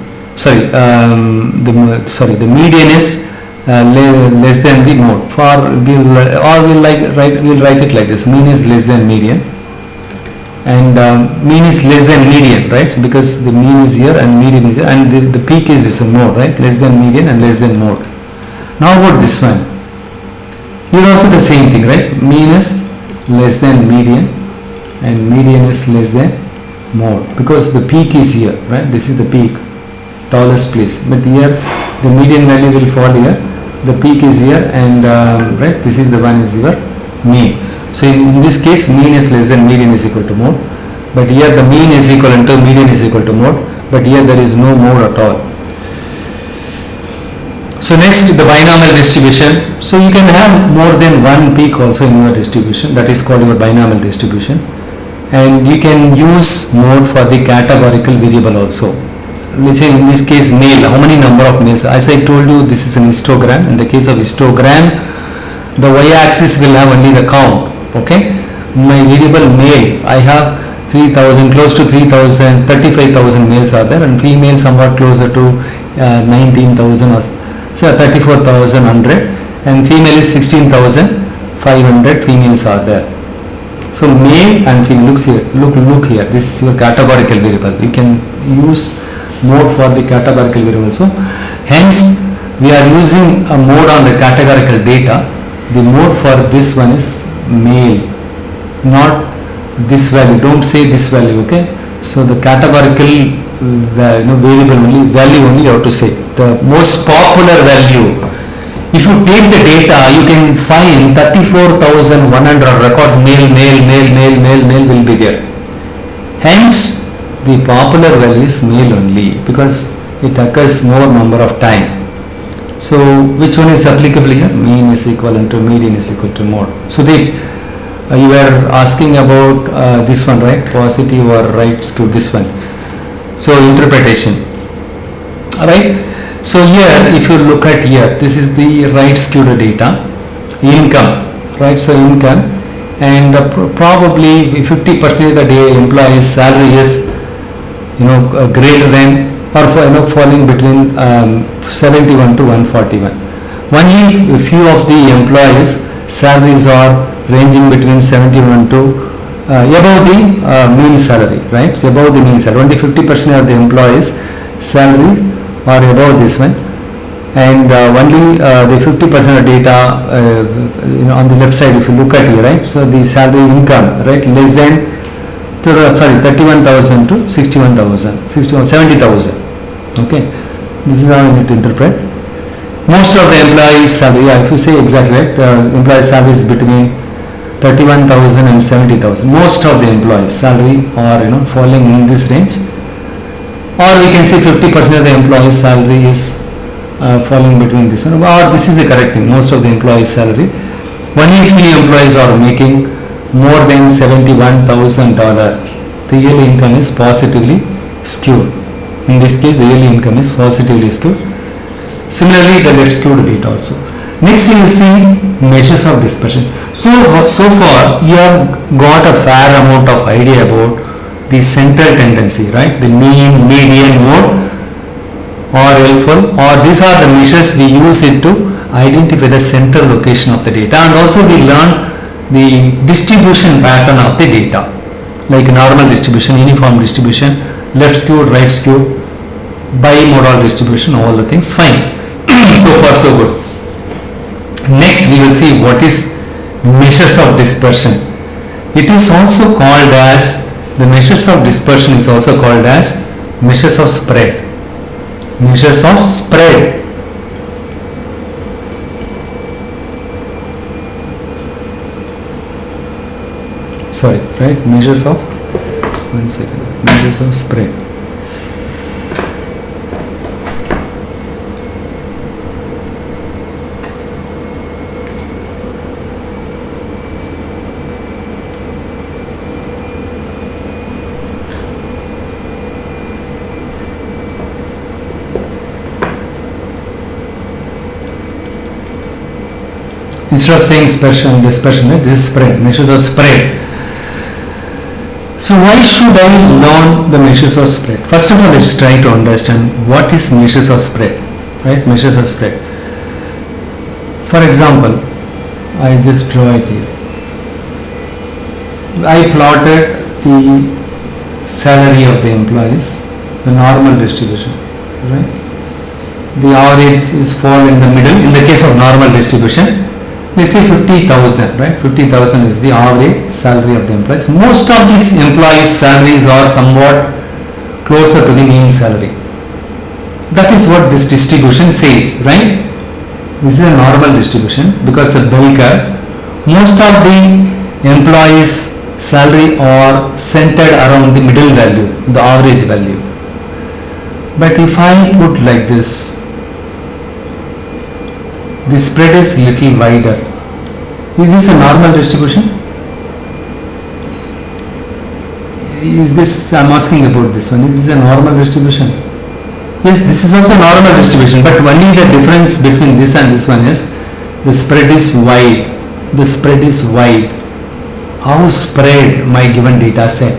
the median is less than the mode. We'll write it like this: mean is less than median, and mean is less than median, right? So because the mean is here and median is here, and the peak is this mode, right? Less than median and less than mode. Now about this one, here also the same thing, right? Mean is less than median, and median is less than mode because the peak is here, right? This is the peak, tallest place, but here the median value will fall here, the peak is here, and right, this is the one is your mean. So in this case, mean is less than median is equal to mode, but here the mean is equal to median is equal to mode, but here there is no mode at all. So next, the binomial distribution. So you can have more than one peak also in your distribution, that is called your binomial distribution, and you can use mode for the categorical variable also. Let's say in this case male, how many number of males? As I told you, this is an histogram. In the case of histogram, the y-axis will have only the count. Okay, my variable male, I have 3,000, close to 3,000, 35,000 males are there, and female somewhat closer to 19,000 or so 34,100, and female is 16,500 females are there. So male and female, look here, this is your categorical variable. You can use mode for the categorical variable. So hence we are using a mode on the categorical data. The mode for this one is male, not this value. Don't say this value. Okay, so the categorical variable only, value only you have to say the most popular value. If you take the data, you can find 34,100 records male will be there. Hence the popular value is male only because it occurs more number of time. So which one is applicable here? Mean is equivalent to median is equal to mode. So you were asking about this one, right? Positive or right skewed, this one. So interpretation. Alright. So here if you look at here, this is the right skewed data. Income, right? So income, and probably 50% of the day employee's salary is greater than or falling between 71 to 141. Only a few of the employees salaries are ranging between 71 to above the mean salary, right? So above the mean salary. Only 50% of the employees salary are above this one, and only the 50% of data on the left side if you look at here, right? So the salary income, right, less than 31,000 to 61,000, 70,000. Okay, this is how you need to interpret. Most of the employees salary, if you say exactly right, the employee salary is between 31,000 and 70,000. Most of the employees salary are falling in this range, or we can say 50% of the employees salary is falling between this one, or this is the correct thing. Most of the employees salary, only few employees are making more than $71,000 the yearly income is positively skewed. In this case, the yearly income is positively skewed. Similarly, the left skewed bit also. Next, you will see measures of dispersion. So far, you have got a fair amount of idea about the central tendency, right? The mean, median, mode, or helpful, or these are the measures we use it to identify the central location of the data, and also we learn the distribution pattern of the data, like normal distribution, uniform distribution, left skewed, right skewed, bimodal distribution, all the things fine. So far so good. Next we will see what is measures of dispersion. It is also called as, the measures of dispersion is also called as measures of spread. Measures of spread. Sorry, right? Measures of, one second, measures of spread. Instead of saying dispersion, right? This is spread, measures of spread. So why should I learn the measures of spread? First of all, let's try to understand what is measures of spread, right? Measures of spread. For example, I just draw it here. I plotted the salary of the employees, the normal distribution, right? The average is fall in the middle. In the case of normal distribution, let's say 50,000, right? 50,000 is the average salary of the employees. Most of these employees' salaries are somewhat closer to the mean salary. That is what this distribution says, right? This is a normal distribution because of bell curve. Most of the employees' salary are centered around the middle value, the average value. But if I put like this, the spread is little wider. Is this a normal distribution? Is this, I am asking about this one, is this a normal distribution? Yes, this is also normal distribution, but only the difference between this and this one is the spread is wide. The spread is wide. How spread my given data set?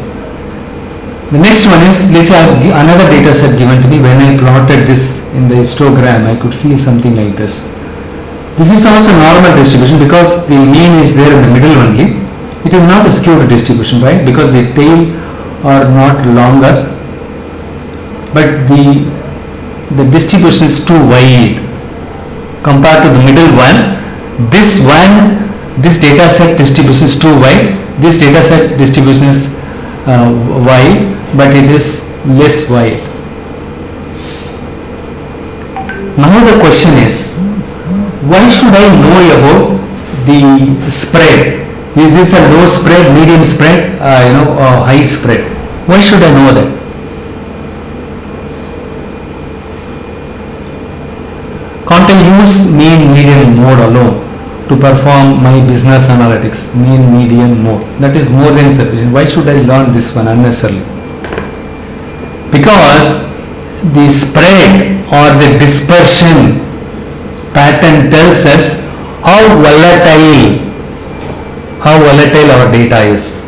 The next one is, let's say I have another data set given to me. When I plotted this in the histogram, I could see something like this. This is also normal distribution because the mean is there in the middle only. It is not a skewed distribution, right? Because the tail are not longer, but the distribution is too wide compared to the middle one. This data set distribution is too wide. This data set distribution is wide, but it is less wide. Now the question is, why should I know about the spread? Is this a low spread, medium spread, or high spread? Why should I know that? Can't I use mean, median, mode alone to perform my business analytics? Mean, median, mode. That is more than sufficient. Why should I learn this one unnecessarily? Because the spread or the dispersion pattern tells us how volatile our data is.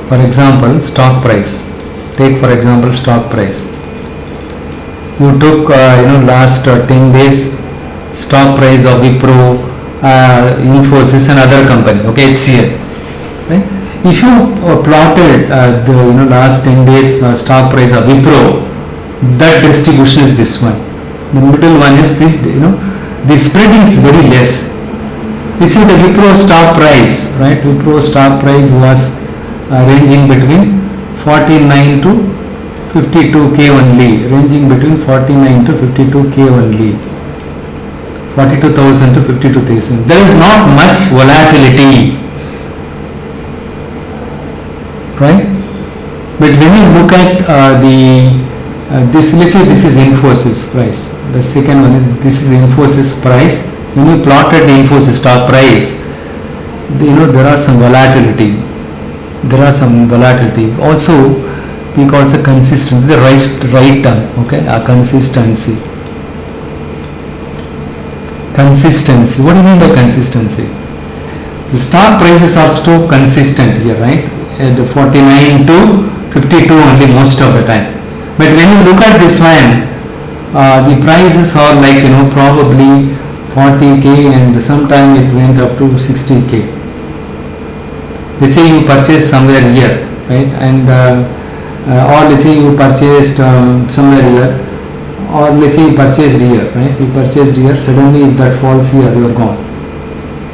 For example, stock price. Take for example stock price. You took last 10 days stock price of Wipro, Infosys and other company, okay, HCL, right? If you plotted the last 10 days stock price of Wipro, that distribution is this one. The middle one is this, the spread is very less. You see the Wipro stock price, right? Wipro stock price was ranging between 49 to 52k only, ranging between 49 to 52k only, 42,000 to 52,000. There is not much volatility, right? But when you look at this, let's say this is Infosys price. The second one is, this is Infosys price. When you plotted the Infosys stock price, there are some volatility. there are some volatility. Also, we call it consistency, the right term, okay, a consistency. Consistency, what do you mean by consistency? The stock prices are still consistent here, right? At 49 to 52 only most of the time. But when you look at this one, the prices are like, probably 40k, and sometimes it went up to 60k. Let's say you purchased somewhere here, right? And or let's say you purchased somewhere here, or let's say you purchased here, right? You purchased here, suddenly if that falls here, you are gone.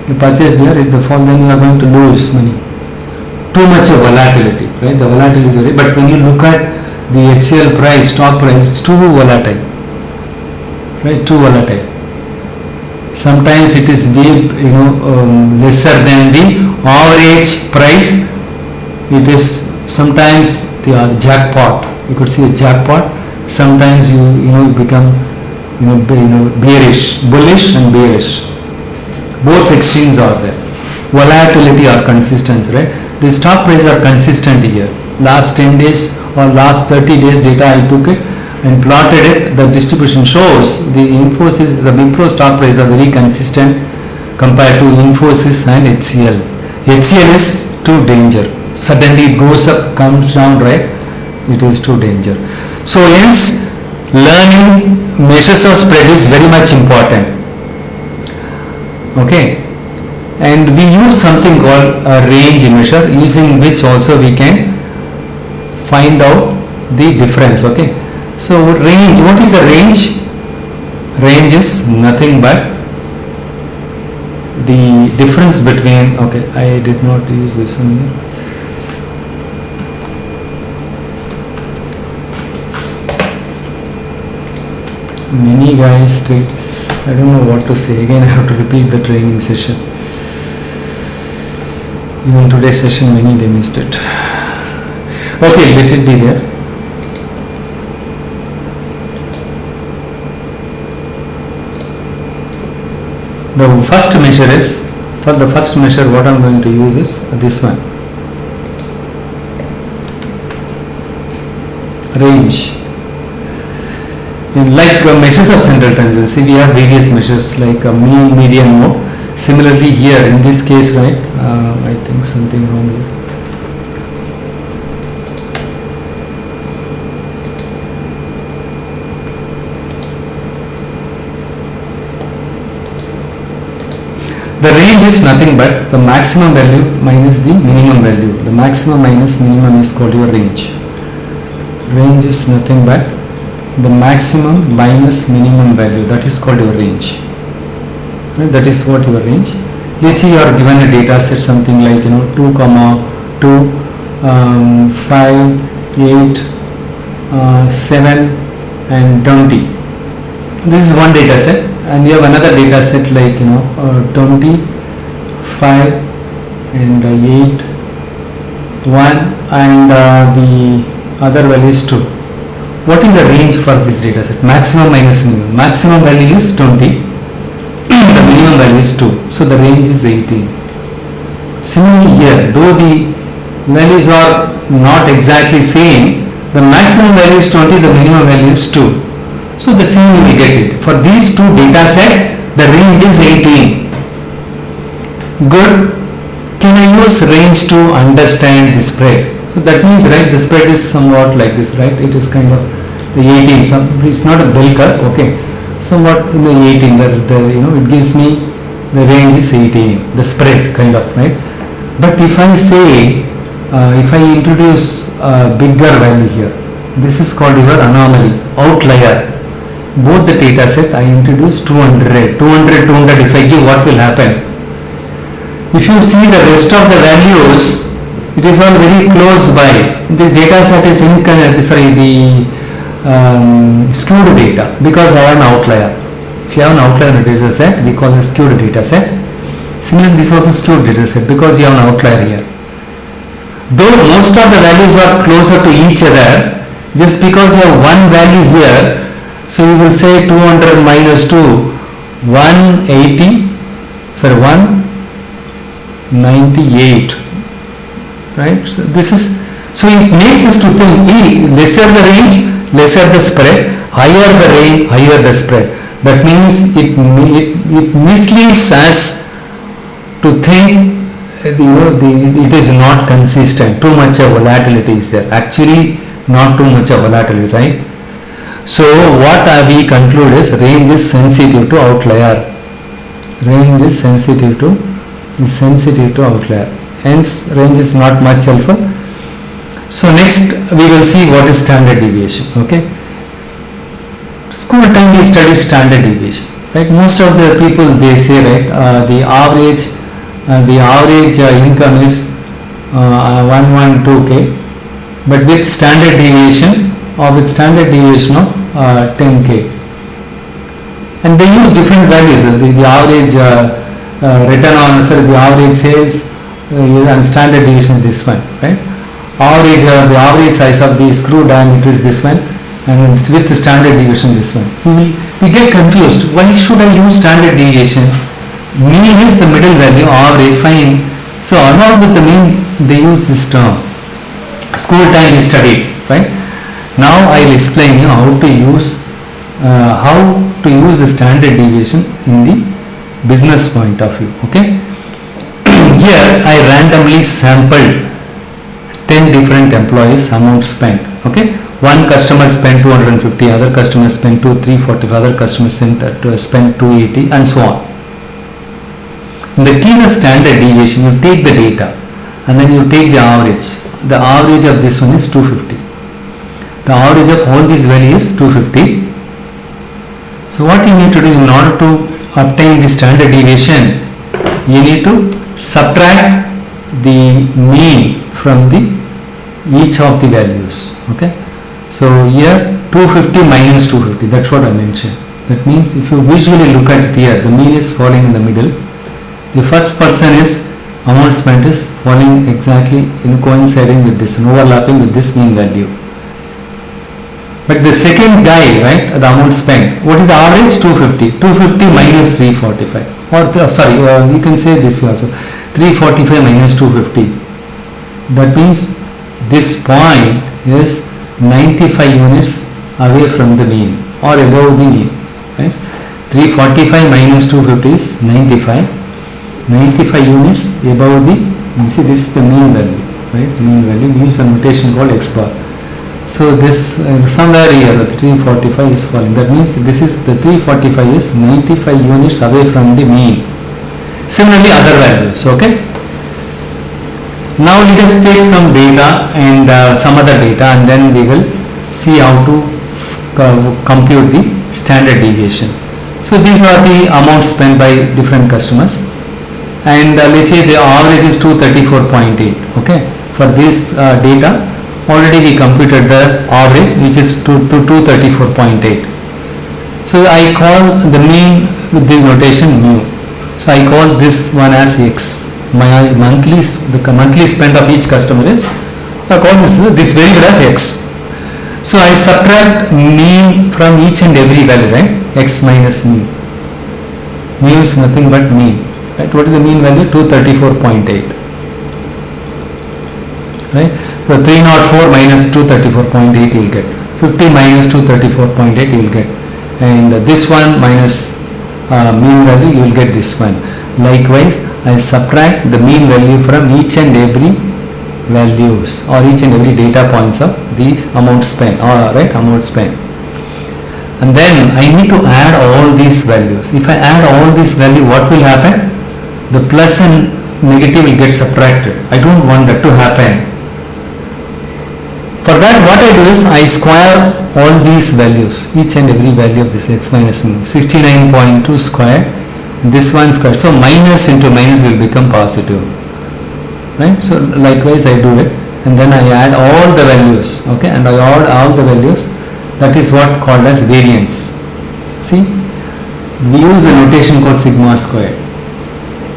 You purchased here, if the fall, then you are going to lose money. Too much of volatility, right? The volatility is very, but when you look at the HCL price, stock price, it's too volatile, right? Too volatile. Sometimes it is way, lesser than the average price. It is sometimes the jackpot. You could see a jackpot. Sometimes you become bearish, bullish and bearish. Both extremes are there. Volatility or consistency, right? The stock price are consistent here. Last 10 days or last 30 days data I took it and plotted it. The distribution shows the Infosys, the Wipro stock price are very consistent compared to Infosys and HCL. HCL is too danger. Suddenly it goes up, comes down, right? It is too danger. So hence, learning measures of spread is very much important. Okay, and we use something called a range measure, using which also we can find out the difference. Okay, so range, what is a range? Range is nothing but the difference between, okay, I did not use this one here. Many guys, I don't know what to say. Again, I have to repeat the training session. Even today's session, many they missed it. Okay, let it be there. The first measure is, for the first measure, what I'm going to use is this one. Range. Like measures of central tendency, we have various measures like mean, median, mode. Similarly here, in this case, right, I think something wrong here. The range is nothing but the maximum value minus the minimum value. The maximum minus minimum is called your range. Range is nothing but the maximum minus minimum value, that is called your range. Right? That is what your range. Let's say you are given a data set something like 2, 2, 5, 8, 7 and 20. This is one data set, and you have another data set like 20, 5 and 8, 1 and the other value is 2. What is the range for this data set? Maximum minus minimum. Maximum value is 20. The minimum value is 2. So the range is 18. Similarly here, though the values are not exactly same, the maximum value is 20, the minimum value is 2. So the same you will get it. For these two data set, the range is 18. Good. Can I use range to understand the spread? So that means, right, the spread is somewhat like this, right? It is kind of the 18. It's not a bell curve, okay? Somewhat in the 18. It gives me the range is 18. The spread kind of, right? But if I say, if I introduce a bigger value here, this is called your anomaly, outlier. Both the data set I introduce 200. If I give, what will happen? If you see the rest of the values, it is all very close by. This data set is skewed data because I have an outlier. If you have an outlier in a data set, we call it skewed data set. Similarly, this is also skewed data set because you have an outlier here. Though most of the values are closer to each other, just because you have one value here, so you will say 200 minus 2, 198. right? So this is, so it makes us to think lesser the range, lesser the spread, higher the range, higher the spread. That means it misleads us to think it is not consistent, too much of volatility is there. Actually not too much of volatility, right? So what we conclude is range is sensitive to outlier. Range is sensitive to outlier. Hence range is not much helpful. So next we will see what is standard deviation. Okay. School time we study standard deviation. Right. Most of the people they say, right, the average income is 112k, but with standard deviation of 10k, and they use different values. The average return on, the average sales and standard deviation is this one, right? The average size of the screw diameter is this one, and with the standard deviation this one. We get confused. Why should I use standard deviation? Mean is the middle value, average, fine. So along with the mean, they use this term. School time we studied, right? Now I will explain you how to use the standard deviation in the business point of view. Okay. Here I randomly sampled 10 different employees amount spent. Okay. One customer spent 250, other customer spent 340, other customer spent 280, and so on. In the case of standard deviation, you take the data and then you take the average. The average of this one is 250. The average of all these values is 250. So what you need to do is, in order to obtain the standard deviation, you need to subtract the mean from each of the values. Okay. So here 250 minus 250, that's what I mentioned. That means if you visually look at it here, the mean is falling in the middle. The first person is amount spent is falling exactly in coinciding with this and overlapping with this mean value. But the second guy, right, the amount spent, what is the average? 250. 250 minus 345. Or you can say this way also. 345 minus 250. That means this point is 95 units away from the mean or above the mean. Right? 345 minus 250 is 95. 95 units above the, you see this is the mean value, right? Mean value, we use a notation called x bar. So this somewhere here the 345 is falling. That means this is the 345 is 95 units away from the mean. Similarly other values. Okay. Now let us take some data and some other data, and then we will see how to compute the standard deviation. So these are the amounts spent by different customers. And let's say the average is 234.8. Okay, for this data already we computed the average, which is 234.8. So I call the mean with the notation mu. So I call this one as x. My monthly spend of each customer is, I call this variable as x. So I subtract mean from each and every value, right? X minus mu. Mu is nothing but mean. Right? What is the mean value? 234.8. Right? So 304 minus 234.8 you will get. 50 minus 234.8 you will get. And this one minus mean value you will get this one. Likewise, I subtract the mean value from each and every values or each and every data points of these amount spent, amount spent. And then I need to add all these values. If I add all these values, what will happen? The plus and negative will get subtracted. I don't want that to happen. For that, what I do is I square all these values, each and every value of this x minus mu. 69.2 square, this one square. So minus into minus will become positive. Right? So likewise I do it, and then I add all the values. Okay, and I add all the values. That is what called as variance. See, we use a notation called sigma squared.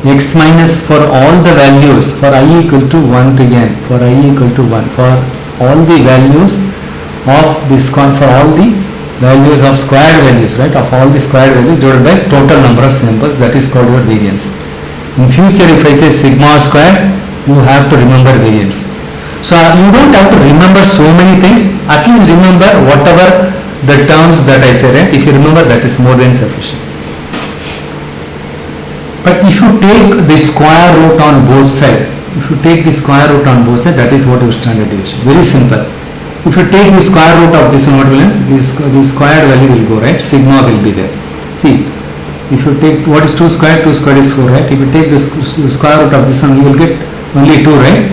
X minus for all the values, for I equal to 1 to n, for I equal to 1, for all the values of this for all the values of squared values, right, of all the squared values divided by total number of samples, that is called your variance. In future, if I say sigma squared, You have to remember variance. So you don't have to remember so many things. At least remember whatever the terms that I said. Right? If you remember, that is more than sufficient. But if you take the square root on both sides, that is what your standard deviation. Very simple. If you take the square root of this one, what will happen? The squared value will go, right? Sigma will be there. See, if you take what is 2 squared? 2 squared is 4, right? If you take this square root of this one, you will get only 2, right?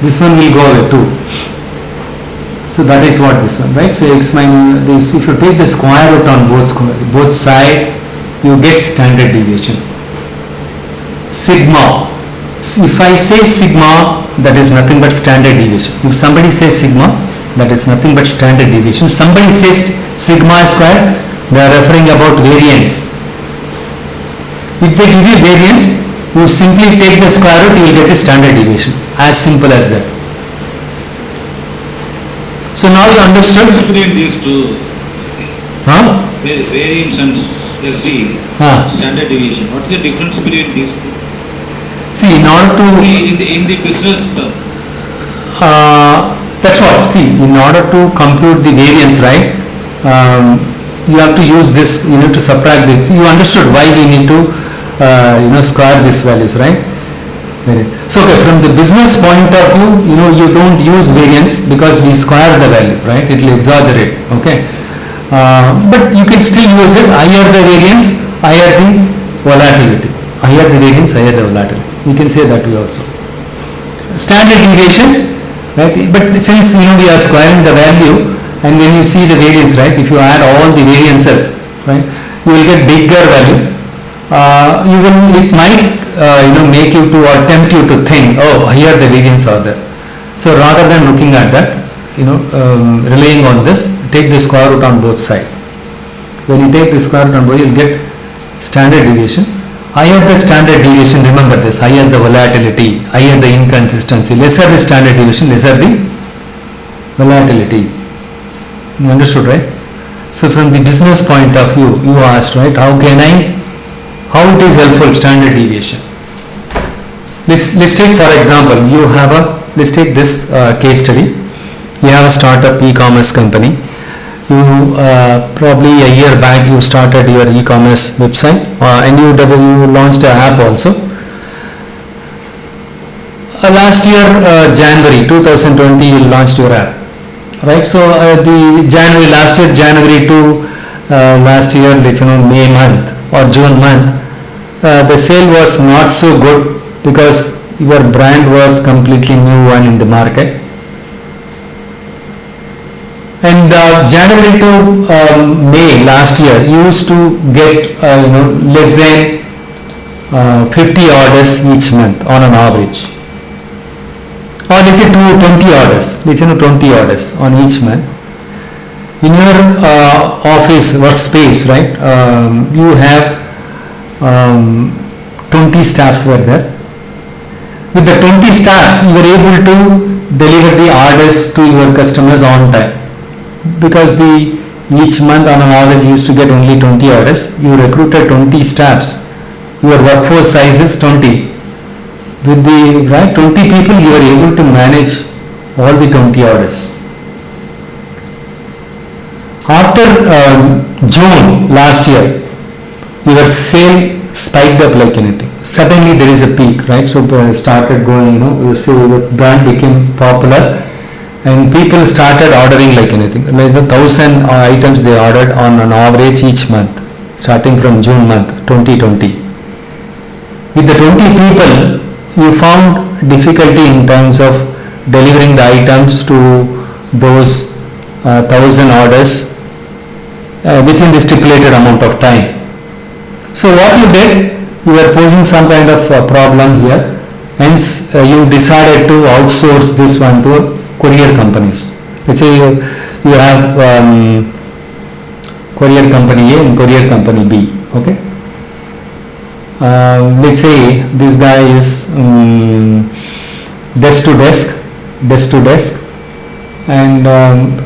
This one will go away, 2. So that is what this one, right? So x minus this, if you take the square root on both sides, you get standard deviation. Sigma. If I say sigma, that is nothing but standard deviation. If somebody says sigma, that is nothing but standard deviation. Somebody says sigma square, they are referring about variance. If they give you variance, you simply take the square root, you will get the standard deviation. As simple as that. So now you understood? Between these two, variance and SD, standard deviation, what is the difference between these two? See, in order to... In the business term. That's what. See, in order to compute the variance, right, you have to use this, you need to subtract this. You understood why we need to, square these values, right? So, okay, from the business point of view, you don't use variance because we square the value, right? It will exaggerate, okay? But you can still use it. Higher the variance, higher the volatility. Higher the variance, higher the volatility. We can say that way also. Standard deviation, right? But since we are squaring the value, and when you see the variance, right? If you add all the variances, right, you will get bigger value. It might make you to or tempt you to think, oh, here the variance are there. So rather than looking at that, relying on this, take the square root on both sides. When you take the square root on both, you will get standard deviation. Higher the standard deviation, remember this, higher the volatility, higher the inconsistency, lesser the standard deviation, lesser the volatility. You understood, right? So from the business point of view, you asked, right, how it is helpful, standard deviation. Let's take, for example, let's take this case study. You have a startup e-commerce company. You probably a year back you started your e-commerce website and you launched an app also. Last year January 2020 you launched your app, right? So last year January to last year May month or June month, the sale was not so good because your brand was completely new one in the market. And January to May last year, you used to get less than 50 orders each month on an average, or let's say 20 orders. Let's say 20 orders on each month. In your office workspace, right? You have 20 staffs were there. With the 20 staffs, you were able to deliver the orders to your customers on time. Because each month on an average you used to get only 20 orders, you recruited 20 staffs, your workforce size is 20. With the 20 people you were able to manage all the 20 orders. After June last year, your sale spiked up like anything. Suddenly there is a peak, right? So started going, so the brand became popular. And people started ordering like anything. Like 1,000 items they ordered on an average each month, starting from June month 2020. With the 20 people, you found difficulty in terms of delivering the items to those 1,000 orders within the stipulated amount of time. So what you did, you were posing some kind of problem here. Hence, you decided to outsource this one to courier companies. Let's say you have courier company A and courier company B. Okay. Let's say this guy is desk to desk, and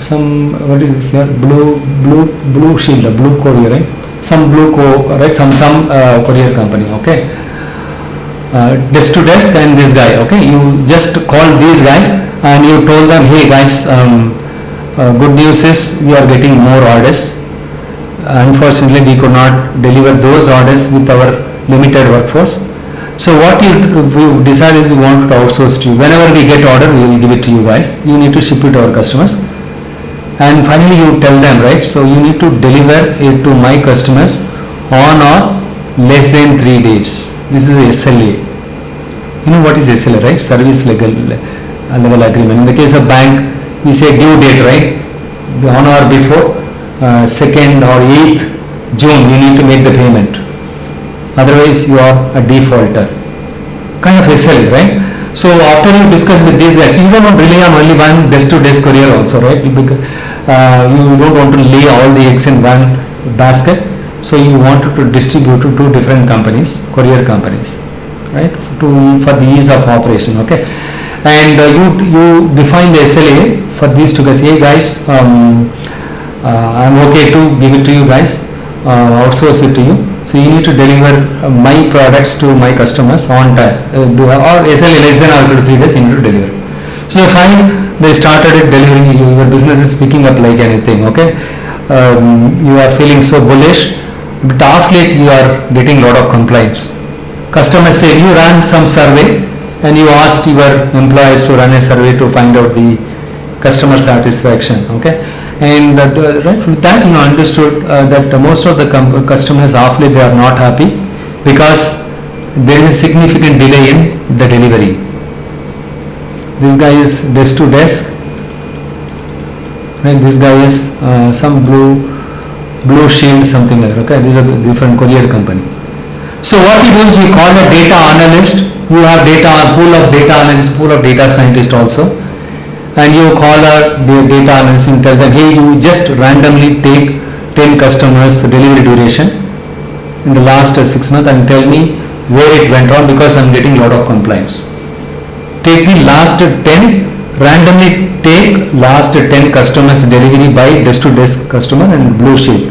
some what is this here? Blue Shield, Blue Courier, right? Some courier company. Okay. desk to desk and this guy, okay, you just call these guys and you told them, hey guys, good news is we are getting more orders. Unfortunately we could not deliver those orders with our limited workforce. So what we decided is we want to outsource to you. Whenever we get order, we will give it to you guys. You need to ship it to our customers. And finally you tell them, right, so you need to deliver it to my customers on or less than 3 days. This is the SLA. You know what is SLA, right? Service level agreement. In the case of bank, we say due date, right? On or before 2nd or 8th June, you need to make the payment. Otherwise, you are a defaulter. Kind of SLA, right? So after you discuss with these guys, you don't want to rely on only one desk-to-desk courier also, right? Because you don't want to lay all the eggs in one basket. So you want to distribute to two different companies, courier companies, right? For the ease of operation, okay? And you define the SLA for these two guys. Hey guys, I'm okay to give it to you guys, outsource it to you. So you need to deliver my products to my customers on time, or SLA less than or equal to 3 days you need to deliver. So fine, they started it delivering. Your business is picking up like anything, okay? You are feeling so bullish, but of late you are getting lot of complaints. Customers say you ran some survey and you asked your employees to run a survey to find out the customer satisfaction, okay? And right with that you understood that most of the customers of late they are not happy because there is a significant delay in the delivery. This guy is desk to desk, right? This guy is some blue shield, something like that, okay? This is a different courier company. So what we do is we call a data analyst. You have pool of data analyst, pool of data scientist also, and you call a data analyst and tell them, hey, you just randomly take 10 customers delivery duration in the last 6 months and tell me where it went wrong because I'm getting a lot of complaints. Take the last 10, randomly take last 10 customers delivery by desk to desk customer and blue shield.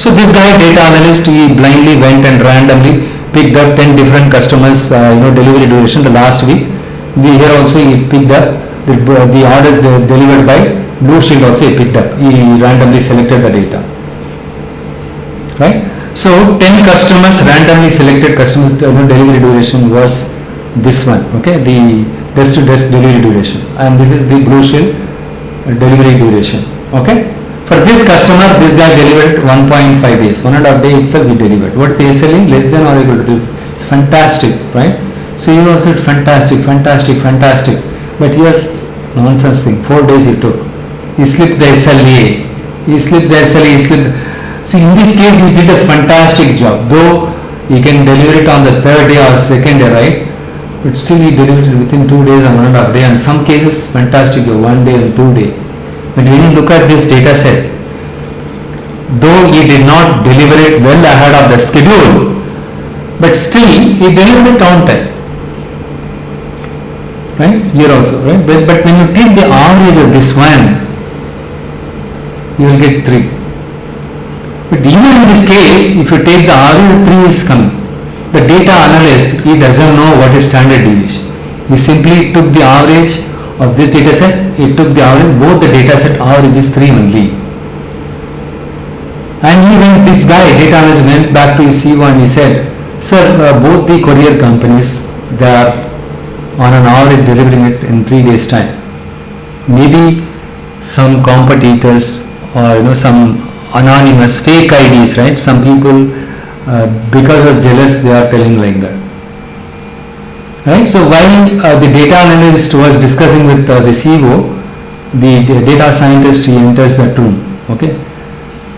So this guy data analyst, he blindly went and randomly picked up 10 different customers delivery duration the last week. Here also he picked up the orders delivered by blue shield also he picked up. He randomly selected the data, right? So 10 customers, randomly selected customers delivery duration was this one, okay, the desk to desk delivery duration, and this is the blue shield delivery duration, okay. For this customer, this guy delivered 1.5 days, 1.5 days itself he delivered. What they are selling, less than or equal to 3. It's fantastic, right? So you also said fantastic. But here, nonsense thing, 4 days he took. He slipped the SLA. So in this case, he did a fantastic job. Though he can deliver it on the 3rd day or 2nd day, right? But still he delivered it within 2 days and 1.5 days. And some cases, fantastic job, 1 day and 2 days. But when you look at this data set, though he did not deliver it well ahead of the schedule, but still he delivered it on time, right? Here also, right? But when you take the average of this one, you will get 3. But even in this case, if you take the average, 3 is coming. The data analyst, he doesn't know what is standard deviation. He simply took the average of this data set, he took the average, both the data set average is 3 only. And even this guy, data analyst, went back to his CEO and he said, sir, both the courier companies, they are on an average delivering it in 3 days time. Maybe some competitors or some anonymous fake IDs, right? Some people because of jealous they are telling like that. Right? So while the data analyst was discussing with the CEO, the data scientist, he enters that room, okay,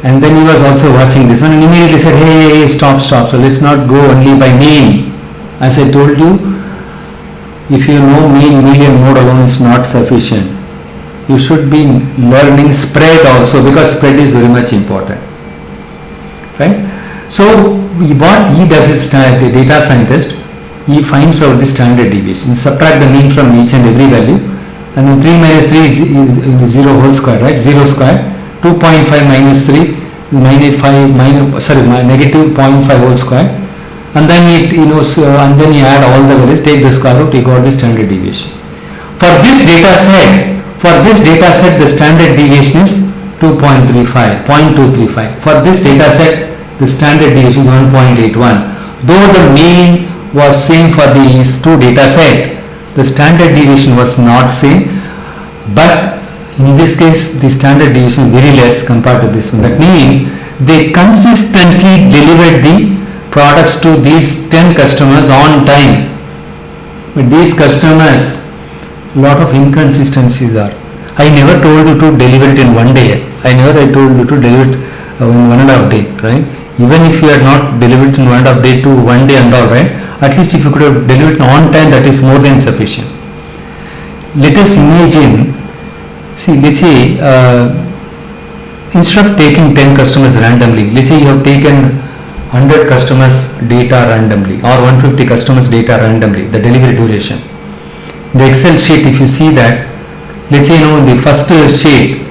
and then he was also watching this one and immediately said, hey, stop, so let's not go only by mean. As I told you, if you know mean, median, mode alone is not sufficient. You should be learning spread also, because spread is very much important, right? So what he does is, the data scientist, he finds out the standard deviation. He subtract the mean from each and every value, and then 3 minus 3 is 0 whole square, right? 0 square. 2.5 minus 3 is negative 0.5 whole square. and then and then you add all the values, take the square root, you got the standard deviation. For this data set, the standard deviation is 0.235. For this data set, the standard deviation is 1.81. Though the mean was same for these two data set, the standard deviation was not same, but in this case the standard deviation is very less compared to this one. That means they consistently delivered the products to these 10 customers on time, but these customers, lot of inconsistencies are. I never told you to deliver it in one day. I told you to deliver it in 1.5 day, right? Even if you had not delivered in 1.5 day to 1 day and all, right? At least if you could have delivered it on time, that is more than sufficient. Let us imagine, let's say, instead of taking 10 customers randomly, let's say you have taken 100 customers data randomly or 150 customers data randomly, the delivery duration. The Excel sheet, if you see that, let's say, the first sheet,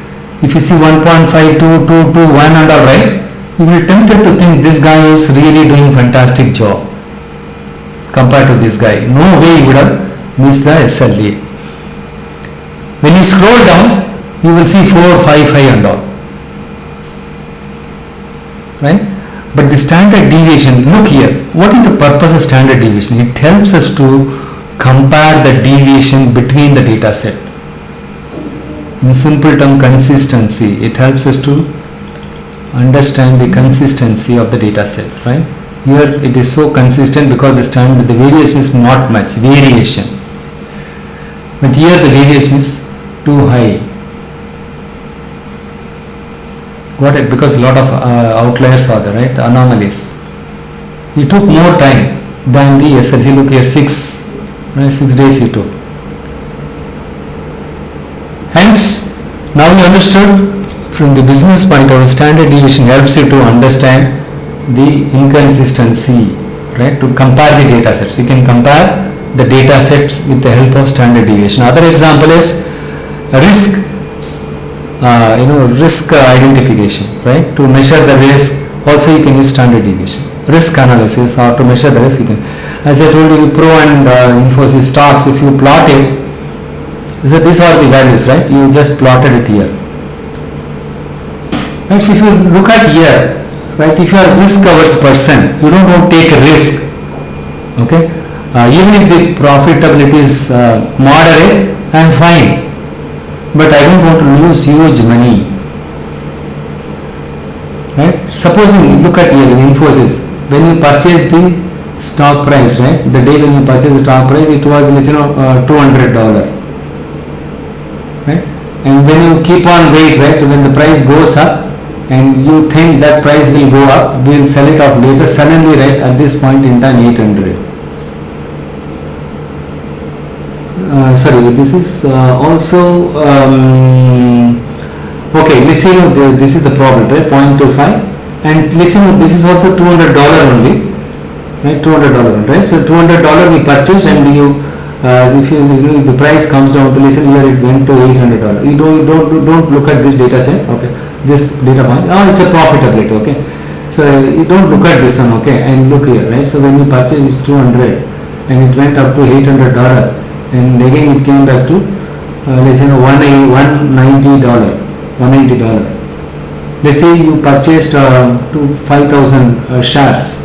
if you see 1.5, 2, 2, 2, 1 and all, right, you will be tempted to think this guy is really doing fantastic job compared to this guy. No way you would have missed the SLA. When you scroll down, you will see 4, 5, 5 and all, right? But the standard deviation, look here, what is the purpose of standard deviation? It helps us to compare the deviation between the data set. In simple term, consistency. It helps us to understand the consistency of the data set, right? Here it is so consistent because the variation is not much variation, but here the variation is too high. Got it? Because a lot of outliers are there, right? Anomalies. It took more time than the SLC. Look here, 6 days he took. Hence, now you understood from the business point of view, standard deviation helps you to understand the inconsistency, right? To compare the data sets. You can compare the data sets with the help of standard deviation. Other example is risk. Risk identification, right? To measure the risk, also you can use standard deviation. Risk analysis, or to measure the risk, you can. As I told you, Wipro and Infosys stocks, if you plot it, so these are the values, right? You just plotted it here. Right? So if you look at here, right? If you are a risk averse person, you don't want to take a risk, okay? Even if the profitability is moderate, I am fine. But I don't want to lose huge money, right? Supposing, look at here in Infosys, when you purchase the stock price, right? The day when you purchase the stock price, it was $200, right? And when you keep on wait, right? When the price goes up, and you think that price will go up, we'll sell it off later. Suddenly, right? At this point in time, 800. This is also okay. Let's say this is the problem, right? 0.25, and let's say this is also $200 only, right? $200, right? So $200 we purchase, and if the price comes down to, let's say here it went to $800. You don't look at this data set, okay? This data point. Oh, it's a profitability, okay? So you don't look at this one, okay? And look here, right? So when you purchase it's 200, and it went up to $800. And again it came back to let's say $190. Let's say you purchased to 5,000 shares,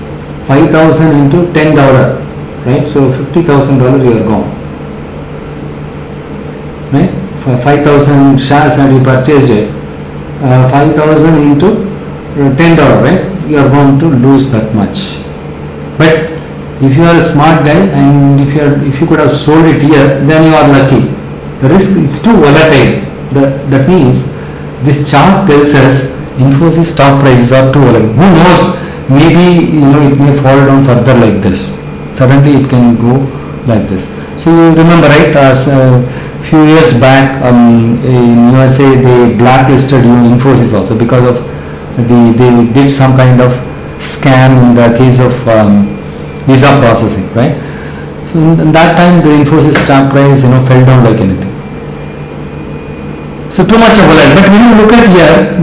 5,000 into $10, right? So $50,000 you are gone, right? For 5,000 shares and you purchased it, 5,000 into $10, right? You are going to lose that much. But if you are a smart guy and if you could have sold it here, then you are lucky. The risk is too volatile. That means this chart tells us Infosys stock prices are too volatile. Who knows? Maybe it may fall down further like this. Suddenly it can go like this. So you remember, right? As a few years back in USA they blacklisted Infosys also because of they did some kind of scam in the case of visa processing, right? So in that time the Infosys stock price fell down like anything. So too much of volatile. But when you look at here,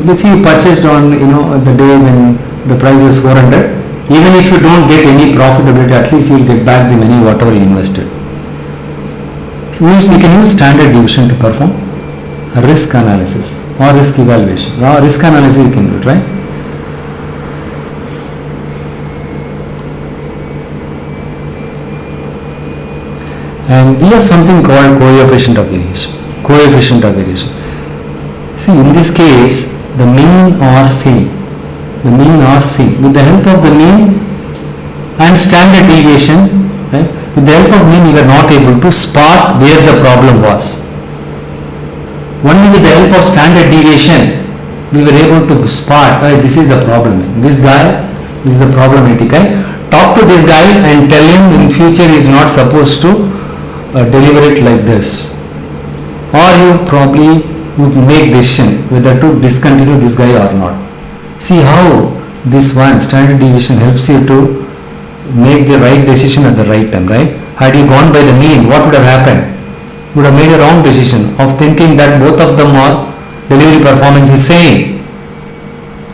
let's say you purchased on the day when the price is 400, Even if you don't get any profitability, at least you will get back the money whatever you invested. So we can use standard deviation to perform risk analysis or risk evaluation. Or risk analysis you can do it, right? And we have something called coefficient of variation. Coefficient of variation. See, in this case, the mean RC, with the help of the mean and standard deviation, right? With the help of mean, we were not able to spot where the problem was. Only with the help of standard deviation, we were able to spot, this is the problem. This guy is the problematic guy. Talk to this guy and tell him in future he is not supposed to deliver it like this. Or you probably would make decision whether to discontinue this guy or not. See how this one standard deviation helps you to make the right decision at the right time, right? Had you gone by the mean, what would have happened? You would have made a wrong decision of thinking that both of them are delivery performance is same,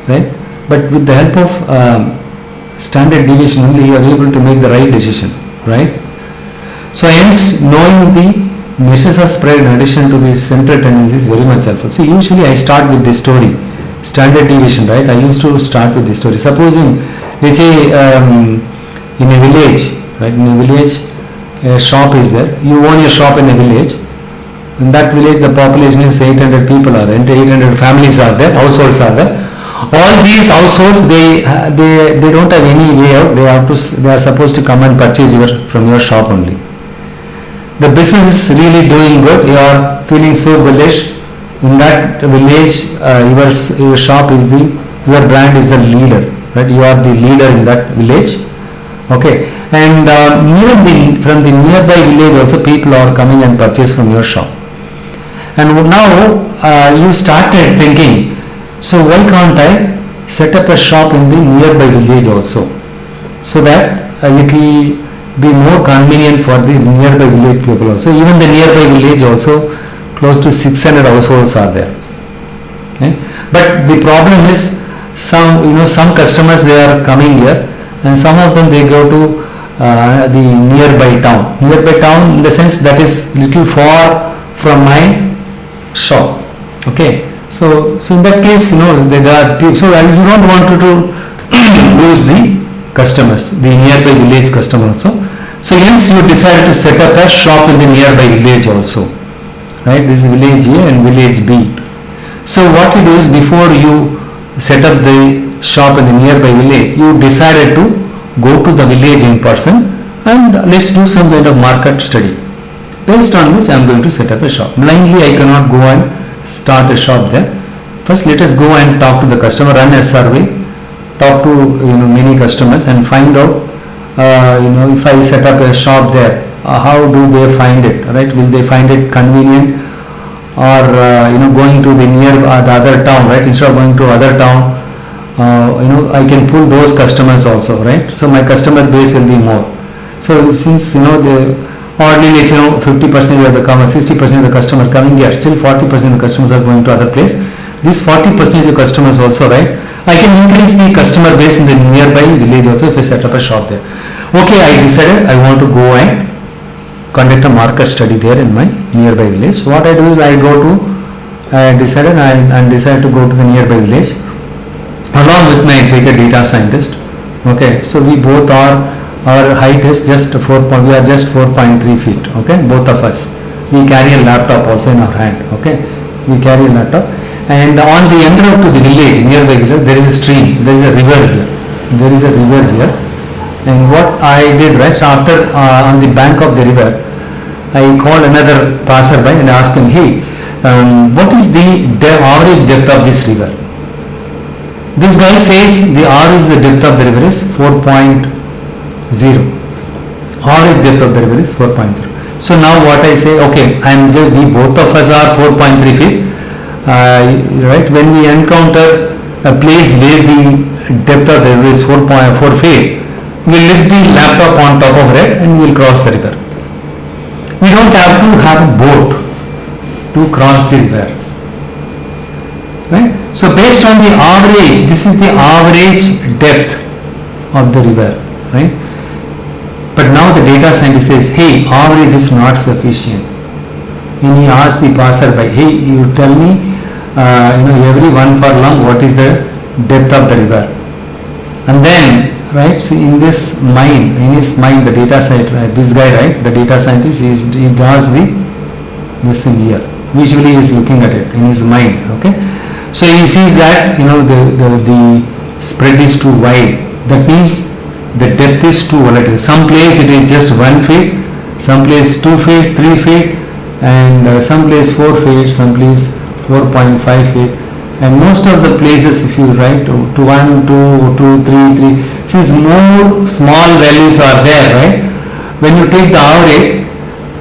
right? But with the help of standard deviation only, you are able to make the right decision, right? So hence, knowing the measures of spread in addition to the central tendency is very much helpful. See, usually I start with this story, standard deviation, right? I used to start with this story. Supposing, let's say, in a village, right? In a village, a shop is there. You own a shop in a village. In that village, the population is 800 people are there. 800 families are there. Households are there. All these households, they don't have any way out. They are supposed to come and purchase from your shop only. The business is really doing good. You are feeling so bullish. In that village, your shop is your brand is the leader, right? You are the leader in that village. Okay, and even from the nearby village also people are coming and purchase from your shop. And now you started thinking, so why can't I set up a shop in the nearby village also, so that it will be more convenient for the nearby village people also. Even the nearby village also, close to 600 households are there. Okay? But the problem is some customers, they are coming here, and some of them they go to the nearby town. Nearby town in the sense that is little far from my shop. Okay. So in that case, there are people, so you don't want to lose the customers, the nearby village customer also. So hence you decided to set up a shop in the nearby village also, right? This is village A and village B. So what you do is, before you set up the shop in the nearby village, you decided to go to the village in person and let's do some kind of market study, based on which I am going to set up a shop. Blindly I cannot go and start a shop there. First let us go and talk to the customer, run a survey, talk to many customers and find out if I set up a shop there, how do they find it, right? Will they find it convenient, or going to the other town, right? Instead of going to other town, I can pull those customers also, right? So my customer base will be more. So since the hardly 50% of the 60% of the customer coming here, still 40% of the customers are going to other place. This 40% of customers also, right? I can increase the customer base in the nearby village also if I set up a shop there. Okay, I decided I want to go and conduct a market study there in my nearby village. So what I do is I decided to go to the nearby village along with my data scientist. Okay, so we both are, our height is just we are just 4.3 feet. Okay, both of us. We carry a laptop also in our hand. Okay, we carry a laptop. And on the en route to the village, nearby village, there is a stream, there is a river here. And what I did, right, so after on the bank of the river, I called another passerby and asked him, hey, what is the average depth of this river? This guy says the the depth of the river is 4.0. Average depth of the river is 4.0. So now what I say, okay, we both of us are 4.3 feet. Right, when we encounter a place where the depth of the river is 4.4 feet, we lift the laptop on top of it and we will cross the river. We don't have to have a boat to cross the river. Right? So based on the average, this is the average depth of the river, right? But now the data scientist says, hey, average is not sufficient. And he asks the passerby, hey, you tell me, every 1 furlong, what is the depth of the river? And then, right, so in his mind, the data scientist, this guy, right, the data scientist, he does this thing here. Visually he is looking at it in his mind, okay? So he sees that, the spread is too wide. That means the depth is too volatile. Some place it is just 1 feet, some place 2 feet, 3 feet, and some place 4 feet, some place 4.5 feet. And most of the places, if you write to 1, 2, 2, 3, 3, since more small values are there, right? When you take the average,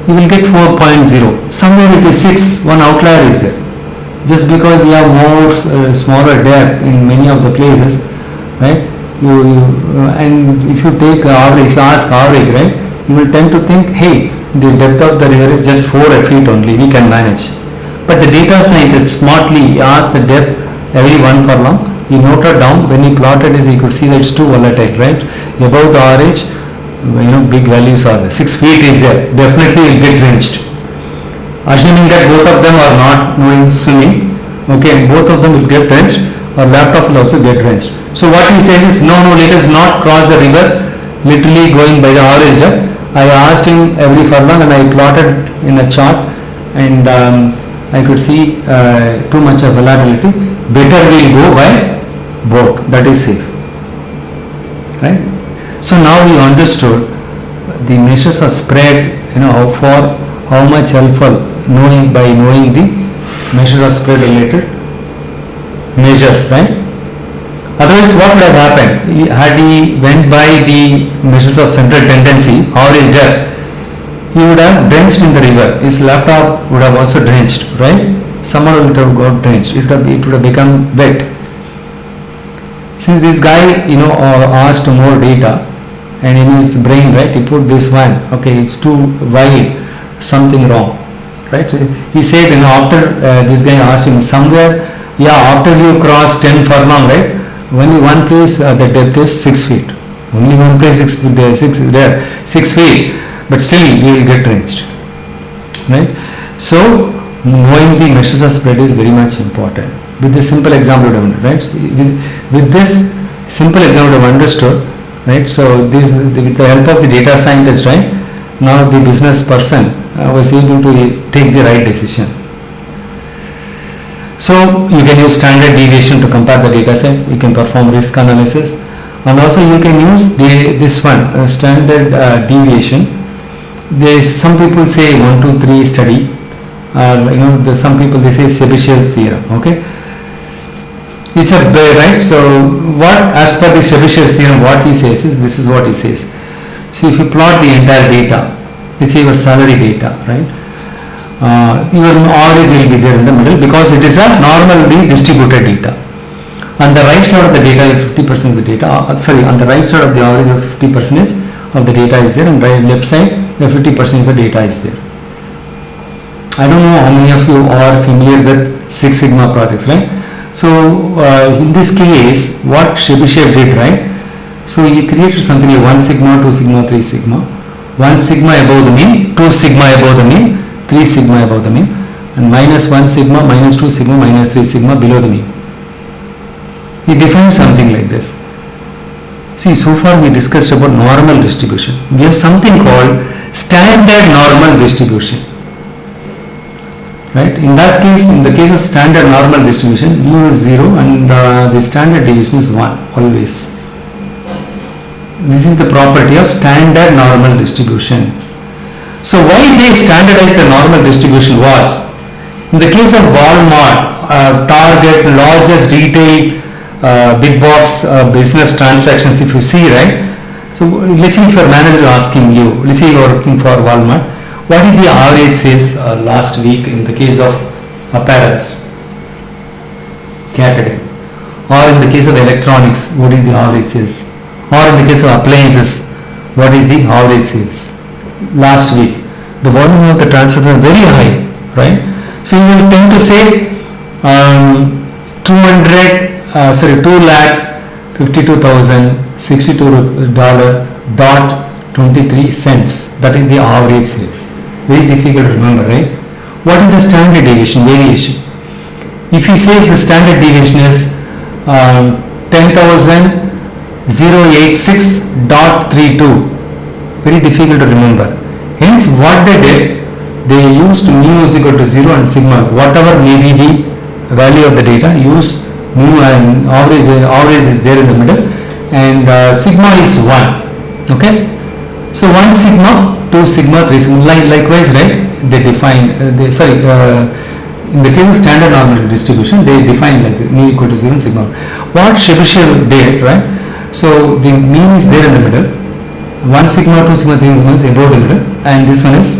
you will get 4.0. Somewhere it is 6, one outlier is there. Just because you have more smaller depth in many of the places, right? And if you take average, if you ask average, right, you will tend to think, hey, the depth of the river is just 4 feet only, we can manage. But the data scientist smartly asked the depth every 1 furlong. He noted down. When he plotted it, he could see that it's too volatile, right? Above the average, big values are there. 6 feet is there. Definitely will get drenched. Assuming that both of them are not knowing swimming, okay, both of them will get drenched, or laptop will also get drenched. So what he says is, no, let us not cross the river, literally going by the average depth. I asked him every furlong and I plotted in a chart, and I could see too much of volatility. Better we'll go by boat, that is safe, right? So now we understood the measures of spread, for how much helpful by knowing the measure of spread related measures, right? Otherwise, what would have happened? Had he went by the measures of central tendency, average depth, he would have drenched in the river. His laptop would have also drenched, right? Someone would have got drenched. It would have become wet. Since this guy, asked more data, and in his brain, right, he put this one, okay, it's too wide, something wrong, right? He said, after this guy asked him somewhere, after you cross 10 furlong, right, only one place the depth is 6 feet. Only one place 6 feet, but still you will get drenched, right? So knowing the measures of spread is very much important. With this simple example, right? With this simple example, I understood, right? So this, with the help of the data scientist, right? Now the business person was able to take the right decision. So you can use standard deviation to compare the data set. You can perform risk analysis, and also you can use this one, standard deviation. Some people say 1, 2, 3 study. Some people they say Chebyshev's theorem. Okay, it's a right. So what, as per the Chebyshev's theorem, what he says is, this is what he says. So if you plot the entire data, let's say your salary data, right? Your average will be there in the middle because it is a normally distributed data. On the right side of the data, 50% of the data. On the right side of the average of 50% of the data is there, and left side, the 50% of the data is there. I don't know how many of you are familiar with Six Sigma projects, right? So in this case, what Chebyshev did, right? So he created something like 1 sigma, 2 sigma, 3 sigma. 1 sigma above the mean, 2 sigma above the mean, 3 sigma above the mean, and minus 1 sigma, minus 2 sigma, minus 3 sigma below the mean. He defined something like this. See, so far we discussed about normal distribution. We have something called standard normal distribution. Right? In that case, in the case of standard normal distribution, mu is 0 and the standard deviation is 1 always. This is the property of standard normal distribution. So why they standardized the normal distribution was, in the case of Walmart, Target, largest retail big box business transactions, if you see, right? So let's say if your manager is asking you, let's say you are working for Walmart, what is the average sales last week in the case of apparels category, or in the case of electronics, what is the average sales, or in the case of appliances, what is the average sales last week? The volume of the transactions is very high, right? So you will tend to say 2 lakh $52,062.23. That is the average sales. Very difficult to remember, right? What is the standard deviation, variation? If he says the standard deviation is 10,086.32, very difficult to remember. Hence, what they did, they used mu is equal to 0 and sigma, whatever may be the value of the data, use mu and average is there in the middle, and sigma is 1. Okay, so 1 sigma, 2 sigma, 3 sigma, likewise, right? They define in the case of standard normal distribution, they define like mu equal to 0 sigma. What Chebyshev did, right? So the mean is there in the middle, 1 sigma, 2 sigma, 3 sigma is above the middle, and this one is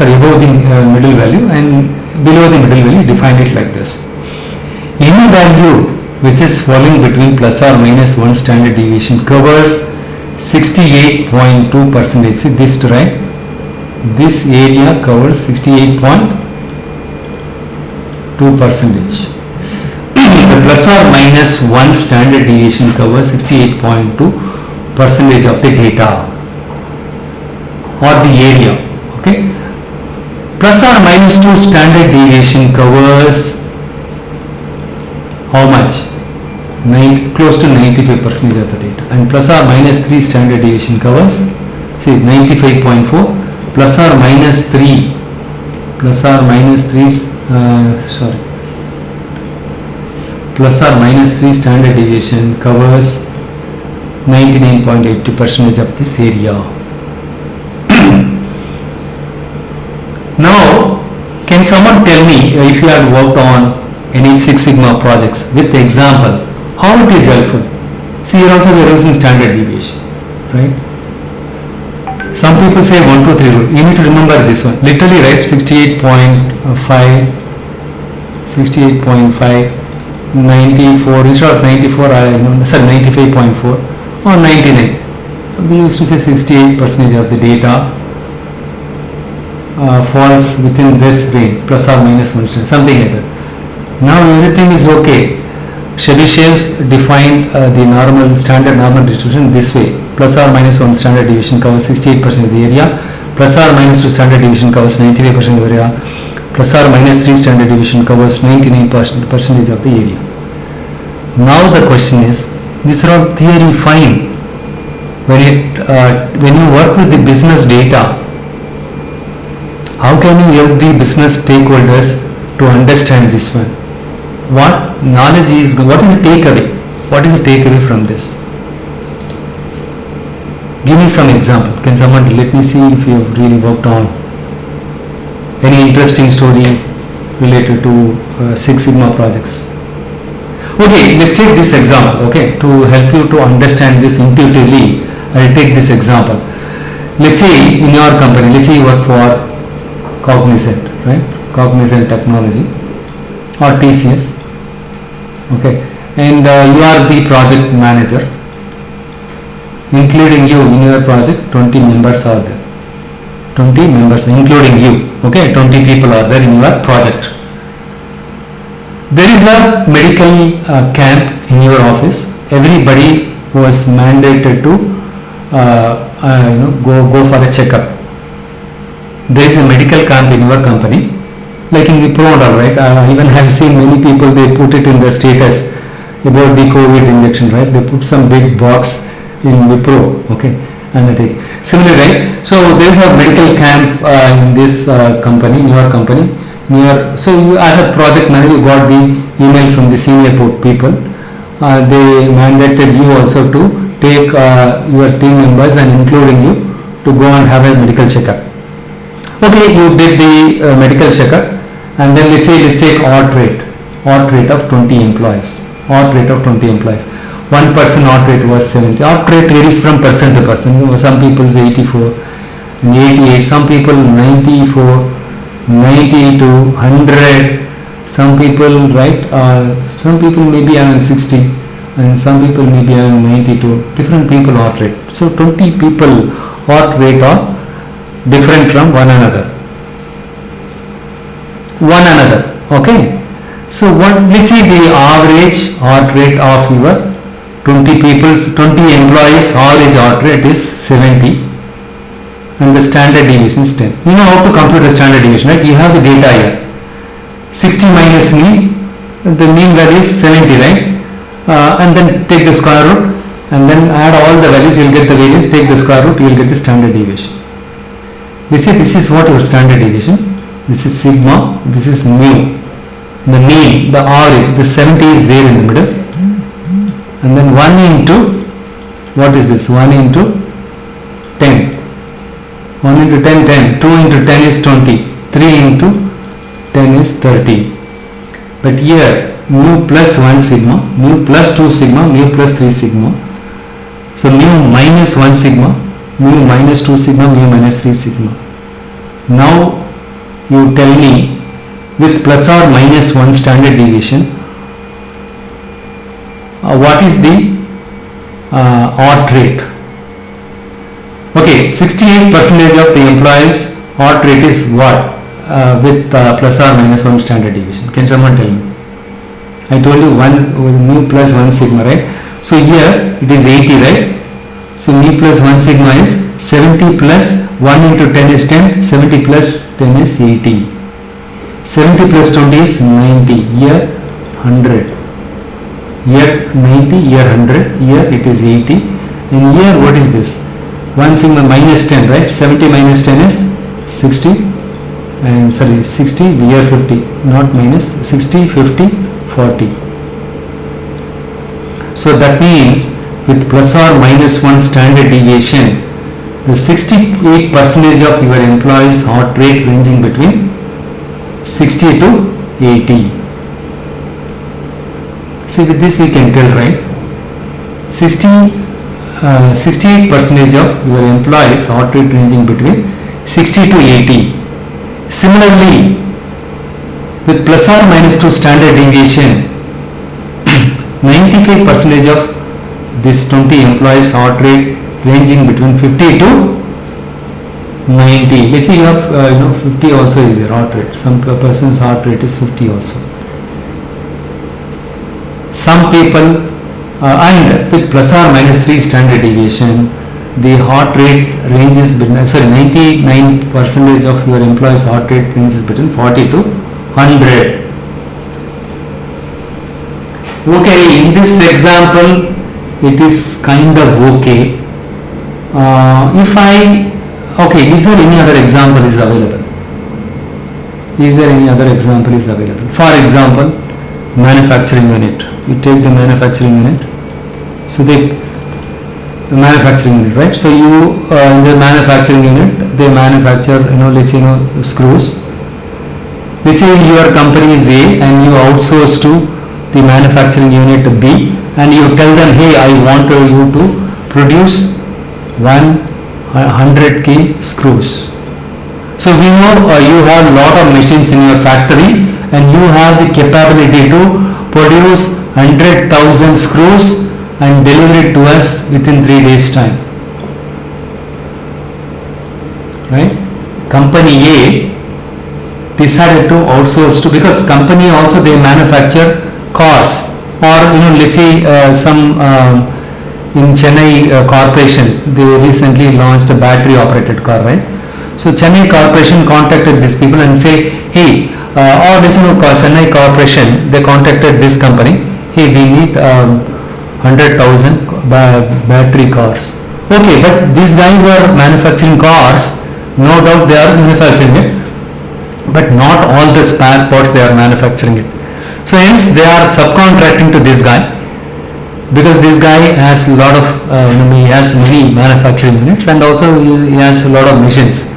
above the middle value, and below the middle value, define it like this. Any value which is falling between plus or minus 1 standard deviation covers 68.2%. See this, right? This area covers 68.2%. The plus or minus 1 standard deviation covers 68.2% of the data or the area. Okay. Plus or minus 2 standard deviation covers how much? Close to 95% of the data. And plus or minus 3 standard deviation covers, see, 95.4 plus or minus 3 plus or minus 3 standard deviation covers 99.80% of this area. Now, can someone tell me, if you have worked on any Six Sigma projects with the example, how it is helpful? See, here also we are using standard deviation, right? Some people say 1, 2, 3 rule. You need to remember this one. Literally, right? 68.5, 94. Instead of 94, 95.4 or 99. We used to say 68% of the data falls within this range, plus or minus 1, something like that. Now everything is okay. Chebyshev defined the standard normal distribution this way: plus or minus 1 standard deviation covers 68% of the area, plus or minus 2 standard deviation covers 95% of the area, plus or minus 3 standard deviation covers 99% of the area. Now the question is, these are all theory, fine. When you work with the business data, how can you help the business stakeholders to understand this one? What knowledge is, what is the takeaway? What is the takeaway from this? Give me some example. Can someone let me see if you have really worked on any interesting story related to Six Sigma projects? Okay, let's take this example. Okay, to help you to understand this intuitively, I'll take this example. Let's say in your company, let's say you work for Cognizant, right? Cognizant Technology or TCS. Okay, and you are the project manager. Including you in your project, 20 members are there. 20 members including you. Okay, 20 people are there in your project. There is a medical camp in your office. Everybody was mandated to go for a checkup. There is a medical camp in your company, like in Wipro, right? I even have seen many people, they put it in their status about the COVID injection, right? They put some big box in Wipro, okay, and they take. Similarly, right? So there is a medical camp in this company, in your company. So you, as a project manager, you got the email from the senior people. They mandated you also to take your team members and including you to go and have a medical checkup. Okay, you did the medical checkup, and then let's take odd rate of 20 employees. One person odd rate was 70. Odd rate varies from person to person. Some people is 84, 88. Some people 94, 92, 100. Some people, right? Some people may be around 60, and some people may be around 92. Different people odd rate. So 20 people odd rate are different from one another. Okay. So let's say the average odd rate of your 20 people, 20 employees, average odd rate is 70, and the standard deviation is 10. You know how to compute the standard deviation, right? You have the data here. 60 minus mean, the mean value is 70, right? And then take the square root and then add all the values, you will get the variance. Take the square root, you will get the standard deviation. This is what your standard deviation. This is sigma, this is mu. The mean, the average, the 70 is there in the middle. And then 1 into, what is this? 1 into 10. 1 into 10, 10. 2 into 10 is 20. 3 into 10 is 30. But here, mu plus 1 sigma, mu plus 2 sigma, mu plus 3 sigma. So mu minus 1 sigma, mu minus 2 sigma, mu minus 3 sigma. Now you tell me, with plus or minus 1 standard deviation, what is the odd rate? Okay, 68% of the employees odd rate is what with plus or minus 1 standard deviation? Can someone tell me? I told you 1 mu plus 1 sigma, right? So here it is 80, right? So mu plus 1 sigma is 70 plus 1 into 10 is 10, 70 plus 10 is 80. 70 plus 20 is 90, here 100. Here 90, here 100, here it is 80. And here what is this? 1 sigma minus 10, right? 70 minus 10 is 60. And sorry, 60, here 50, not minus, 60, 50, 40. So that means with plus or minus 1 standard deviation, the 68% of your employees odd rate ranging between 60 to 80. See, with this we can tell, right? 68% of your employees odd rate ranging between 60 to 80. Similarly, with plus or minus 2 standard deviation, 95% of this 20 employees odd rate ranging between 50 to 90. Let's say you have 50 also is their odd rate. Some person's odd rate is 50 also. Some people and with plus or minus 3 standard deviation, the odd rate ranges between 99% of your employees odd rate ranges between 40 to 100. Okay, in this example it is kind of okay. Is there any other example is available? Is there any other example is available? For example, manufacturing unit. You take the manufacturing unit. So the manufacturing unit, right? So you in the manufacturing unit, they manufacture, let's say, screws. Let's say your company is A and you outsource to the manufacturing unit B, and you tell them, hey, I want you to produce 100k screws. So we know you have a lot of machines in your factory and you have the capability to produce 100,000 screws and deliver it to us within 3 days time, right? Company A decided to outsource to, because company also they manufacture cars, or let's say some in Chennai Corporation, they recently launched a battery operated car, right? So Chennai Corporation contacted these people and say, hey, Chennai Corporation, they contacted this company, hey, we need 100,000 battery cars. Okay, but these guys are manufacturing cars, no doubt they are manufacturing it, but not all the spare parts they are manufacturing it. So hence they are subcontracting to this guy, because this guy has a lot of, he has many manufacturing units and also he has a lot of machines.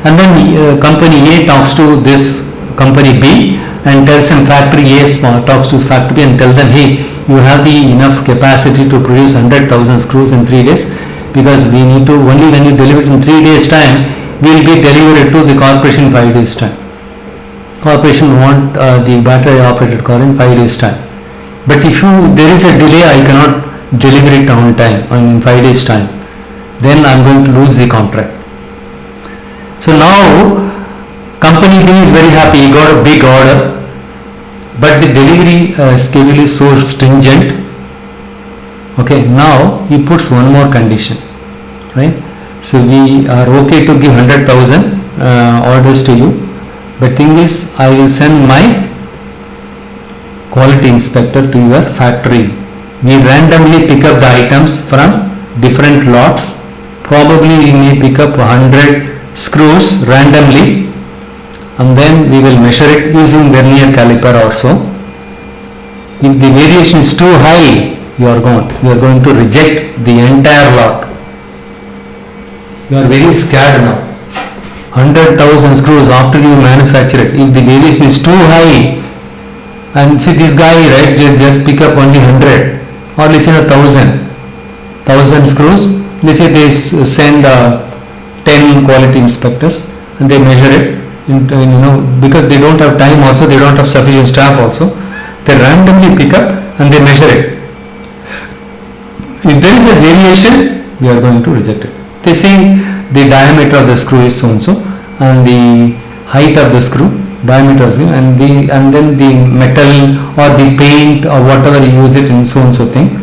And then company A talks to this company B and tells them, factory A talks to factory B and tells them, hey, you have the enough capacity to produce 100,000 screws in 3 days, because we need to, only when you deliver it in 3 days time, we will be delivered to the corporation in 5 days time. Corporation want the battery operated car in 5 days time. But if there is a delay, I cannot deliver it on time, in 5 days time, then I am going to lose the contract. So now company B is very happy, he got a big order, but the delivery schedule is so stringent, Okay, now he puts one more condition, right? So we are okay to give 100,000 orders to you, but thing is I will send my quality inspector to your factory. We randomly pick up the items from different lots. Probably we may pick up 100 screws randomly, and then we will measure it using vernier caliper also. If the variation is too high, you are going to reject the entire lot. You are very scared now. 100,000 screws after you manufacture it, if the variation is too high, and see this guy, right, just pick up only 100, or let's say 1,000 screws. Let's say they send 10 quality inspectors and they measure it, because they don't have time also, they don't have sufficient staff also. They randomly pick up and they measure it. If there is a variation, we are going to reject it. They say the diameter of the screw is so and so, and the height of the screw, diameter of the screw, and then the metal or the paint or whatever you use it in so and so thing.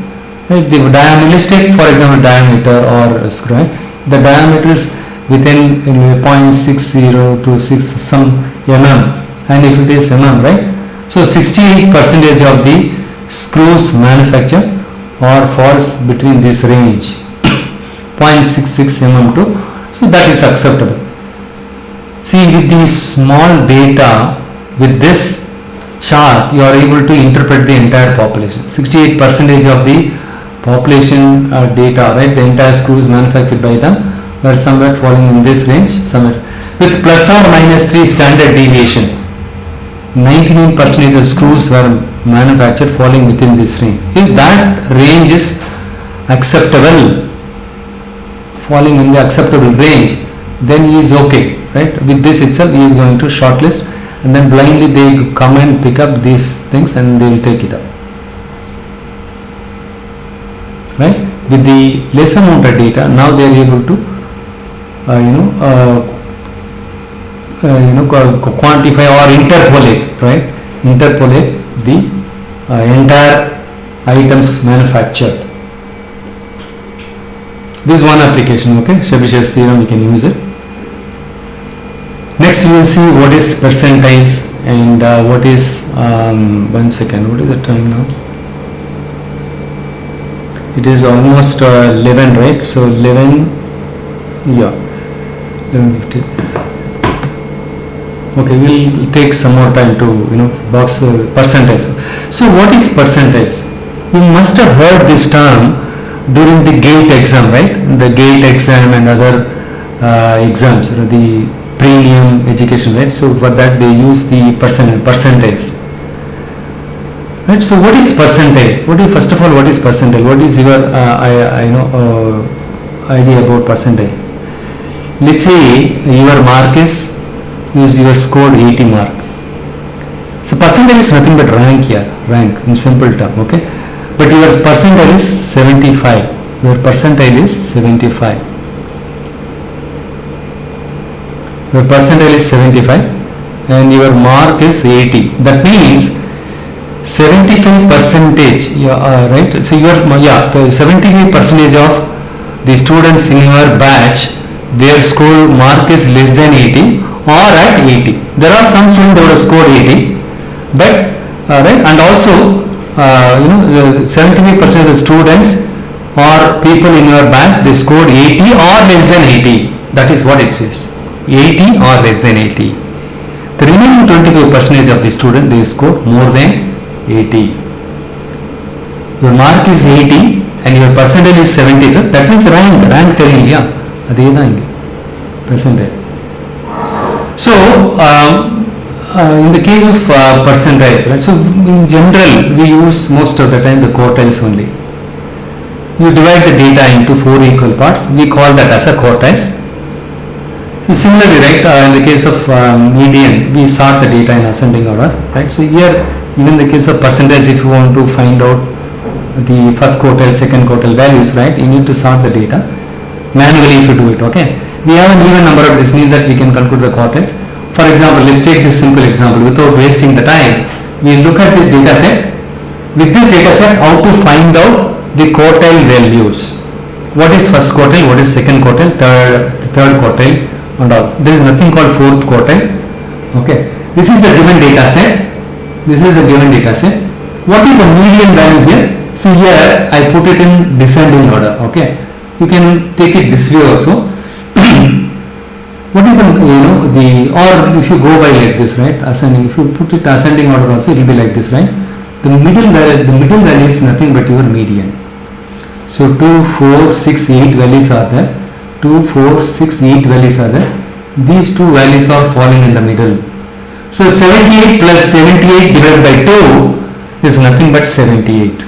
Right? The diameter, let's take for example diameter or screw. Right? The diameter is within 0.60 to 6 some mm, and if it is mm, right? So 68% of the screws manufactured or falls between this range 0.66 mm to, so that is acceptable. See, with the small data, with this chart you are able to interpret the entire population. 68% of the population data, right, the entire screws manufactured by them were somewhere falling in this range, somewhere with plus or minus 3 standard deviation. 99% of screws were manufactured falling within this range. If that range is acceptable, falling in the acceptable range, then he is okay, right? With this itself he is going to shortlist, and then blindly they come and pick up these things and they will take it up, right? With the less amount of data, now they are able to quantify or interpolate, right? Interpolate the entire items manufactured. This is one application, okay? Chebyshev's theorem, we can use it. Next we will see what is percentiles and what is, 1 second, what is the time now? It is almost 11, right? So 11, yeah, 11:50. Okay, we'll take some more time to box percentiles. So what is percentiles? You must have heard this term during the GATE exam, right? The GATE exam and other exams, the premium education, right? So for that they use the percentiles, right? So what is percentile? First of all, what is percentile? What is your idea about percentile? Let's say your mark is, your scored 80 mark. So percentile is nothing but rank here, rank in simple term, okay? But your percentile is 75. Your percentile is 75. Your percentile is 75 and your mark is 80. That means 75%, right? So your 75% of the students in your batch, their score mark is less than 80 or at 80. There are some students who have scored 80, but right, and also 75% of the students or people in your batch, they scored 80 or less than 80. That is what it says, 80 or less than 80. The remaining 25% of the students, they scored more than 80. Your mark is 80 and your percentile is 75. That means rank telling, yeah, adhe percentile. So in the case of percentiles, right? So in general we use most of the time the quartiles only. You divide the data into 4 equal parts. We call that as a quartiles. So similarly, right, in the case of median, we sort the data in ascending order, right? So here, even in the case of percentiles, if you want to find out the first quartile, second quartile values, right, you need to sort the data manually if you do it, okay? We have an even number of this, means that we can conclude the quartiles. For example, let's take this simple example without wasting the time. We look at this data set. With this data set, how to find out the quartile values. What is first quartile, what is second quartile, third quartile and all. There is nothing called fourth quartile. Okay, this is the given data set. This is the given data set. What is the median value here? See here I put it in descending order. Okay, you can take it this way also. What is the or if you go by like this, right, ascending, if you put it ascending order also it will be like this, right? The middle value is nothing but your median. So 2, 4, 6, 8 values are there. 2, 4, 6, 8 values are there. These two values are falling in the middle. So 78 plus 78 divided by 2 is nothing but 78.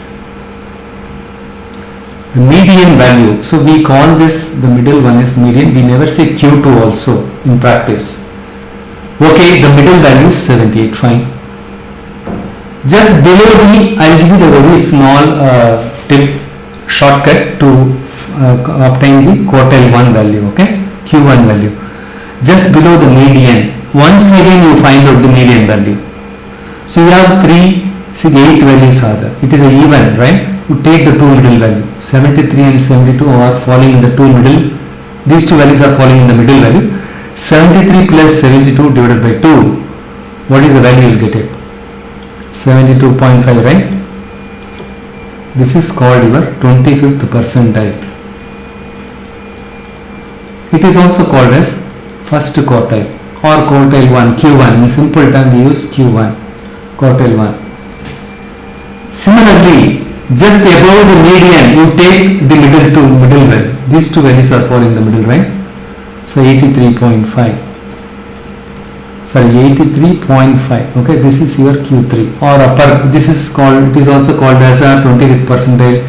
The median value. So we call this, the middle one is median. We never say Q2 also in practice. Okay, the middle value is 78. Fine. Just below the, I will give you the very small tip shortcut to obtain the quartile 1 value. Okay, Q1 value. Just below the median. Once again you find out the median value. So you have 3, 6, 8 values are there. It is an even, right? You take the two middle value. 73 and 72 are falling in the two middle. These two values are falling in the middle value. 73 plus 72 divided by 2. What is the value you will get it? 72.5, right? This is called your 25th percentile. It is also called as first quartile or quartile 1, Q1. In simple term we use Q1, quartile 1. Similarly, just above the median you take the middle value. These two values are falling in the middle, right? So 83.5. Sorry, 83.5. Okay, this is your Q3 or upper. This is called, it is also called as a 25th percentile.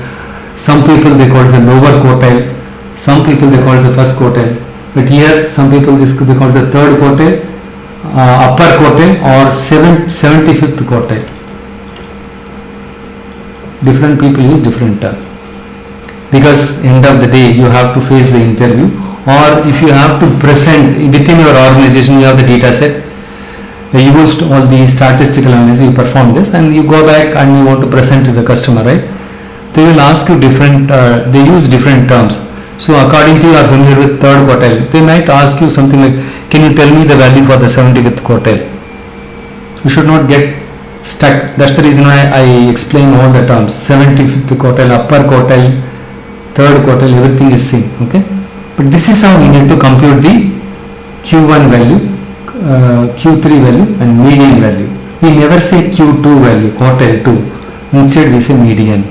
Some people they call it a lower quartile. Some people they call it the first quartile. But here some people they call it the third quartile, upper quartile or 75th quartile. Different people use different term. Because end of the day you have to face the interview, or if you have to present within your organization, you have the data set, you used all the statistical analysis, you perform this and you go back and you want to present to the customer, right? They will ask you different, they use different terms. So according to you are familiar with third quartile, they might ask you something like, can you tell me the value for the 75th quartile? You should not get stuck. That's the reason why I explain all the terms. 75th quartile, upper quartile, third quartile, everything is same. Okay, but this is how we need to compute the Q1 value, Q3 value and median value. We never say Q2 value, quartile 2. Instead we say median.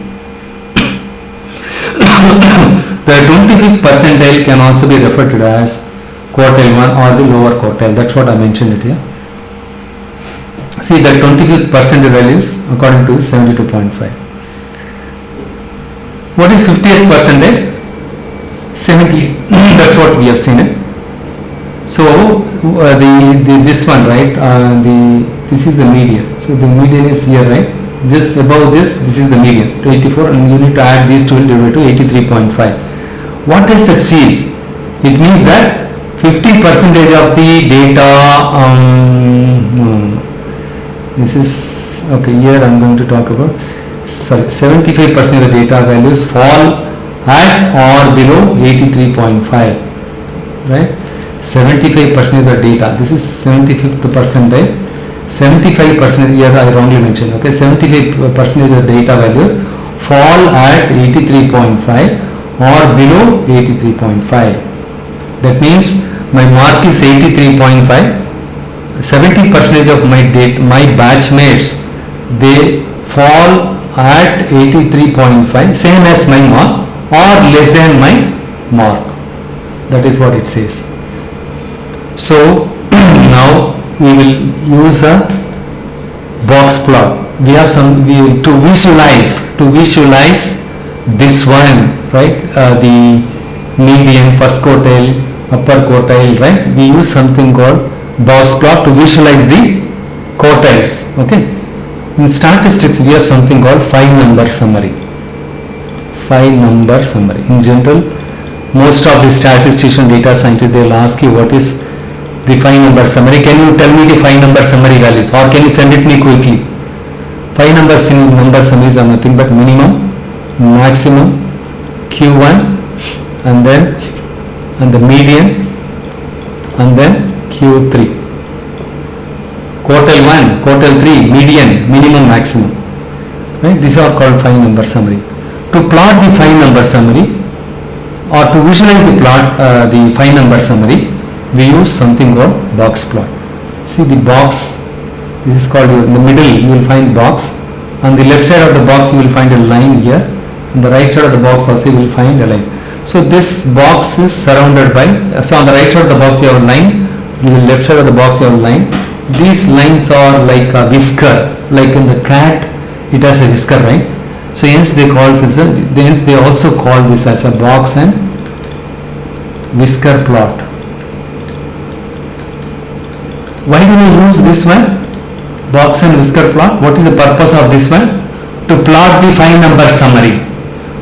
The 25th percentile can also be referred to as quartile 1 or the lower quartile. That's what I mentioned it here. See, the 25th percentile values according to 72.5. What is 50th percentile? 78. That's what we have seen it. So this one, right? This is the median. So the median is here, right? Just above this is the median, 84, and you need to add these two divided to 83.5. What does that says? It means that 50% of the data. This is okay. Here I am going to talk about. Sorry, 75% of the data values fall at or below 83.5. Right? 75% of the data. This is 75th percentile. 75% here I wrongly mentioned. Okay, 75% of the data values fall at 83.5 or below 83.5. That means my mark is 83.5. 70% of my batchmates, they fall at 83.5, same as my mark or less than my mark. That is what it says. So now we will use a box plot. We have to visualize this one, right? The median, first quartile, upper quartile, right? We use something called box plot to visualize the quartiles. Okay. In statistics, we have something called 5-number summary. 5-number summary. In general, most of the statistician data scientists, they will ask you what is the 5-number summary. Can you tell me the 5-number summary values, or can you send it me quickly? 5-number summaries are nothing but minimum, maximum, Q1, and then and the median, and then Q3. Quartile 1, quartile 3, median, minimum, maximum. Right? These are called 5 number summary. To plot the 5 number summary or to visualize the 5 number summary, we use something called box plot. See the box, this is called, in the middle you will find box. On the left side of the box you will find a line here. On the right side of the box also you will find a line. So this box is surrounded by, so on the right side of the box you have a line, on the left side of the box you have a line. These lines are like a whisker, like in the cat it has a whisker, right? So hence they also call this as a box and whisker plot. Why do we use this one? Box and whisker plot. What is the purpose of this one? To plot the 5 number summary.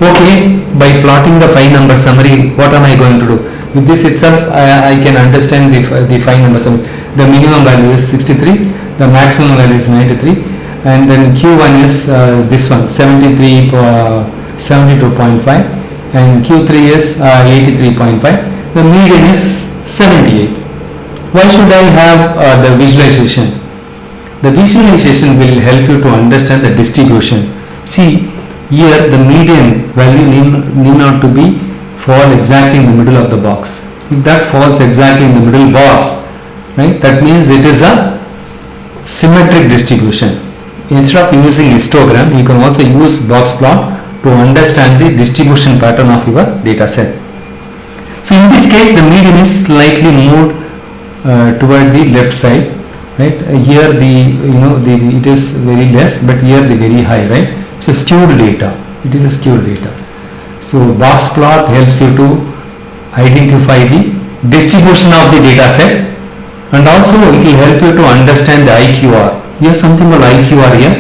Okay, by plotting the 5 number summary, what am I going to do? With this itself, I can understand the 5 number summary. The minimum value is 63, the maximum value is 93, and then Q1 is this one, 72.5, and Q3 is 83.5. The median is 78. Why should I have the visualization? The visualization will help you to understand the distribution. See, here the median value need not to be fall exactly in the middle of the box. If that falls exactly in the middle box, right, that means it is a symmetric distribution. Instead of using histogram, you can also use box plot to understand the distribution pattern of your data set. So in this case, the median is slightly moved toward the left side, right? Here it is very less, but here the very high, right? So skewed data. It is a skewed data. So box plot helps you to identify the distribution of the data set, and also it will help you to understand the IQR. You have something called IQR here,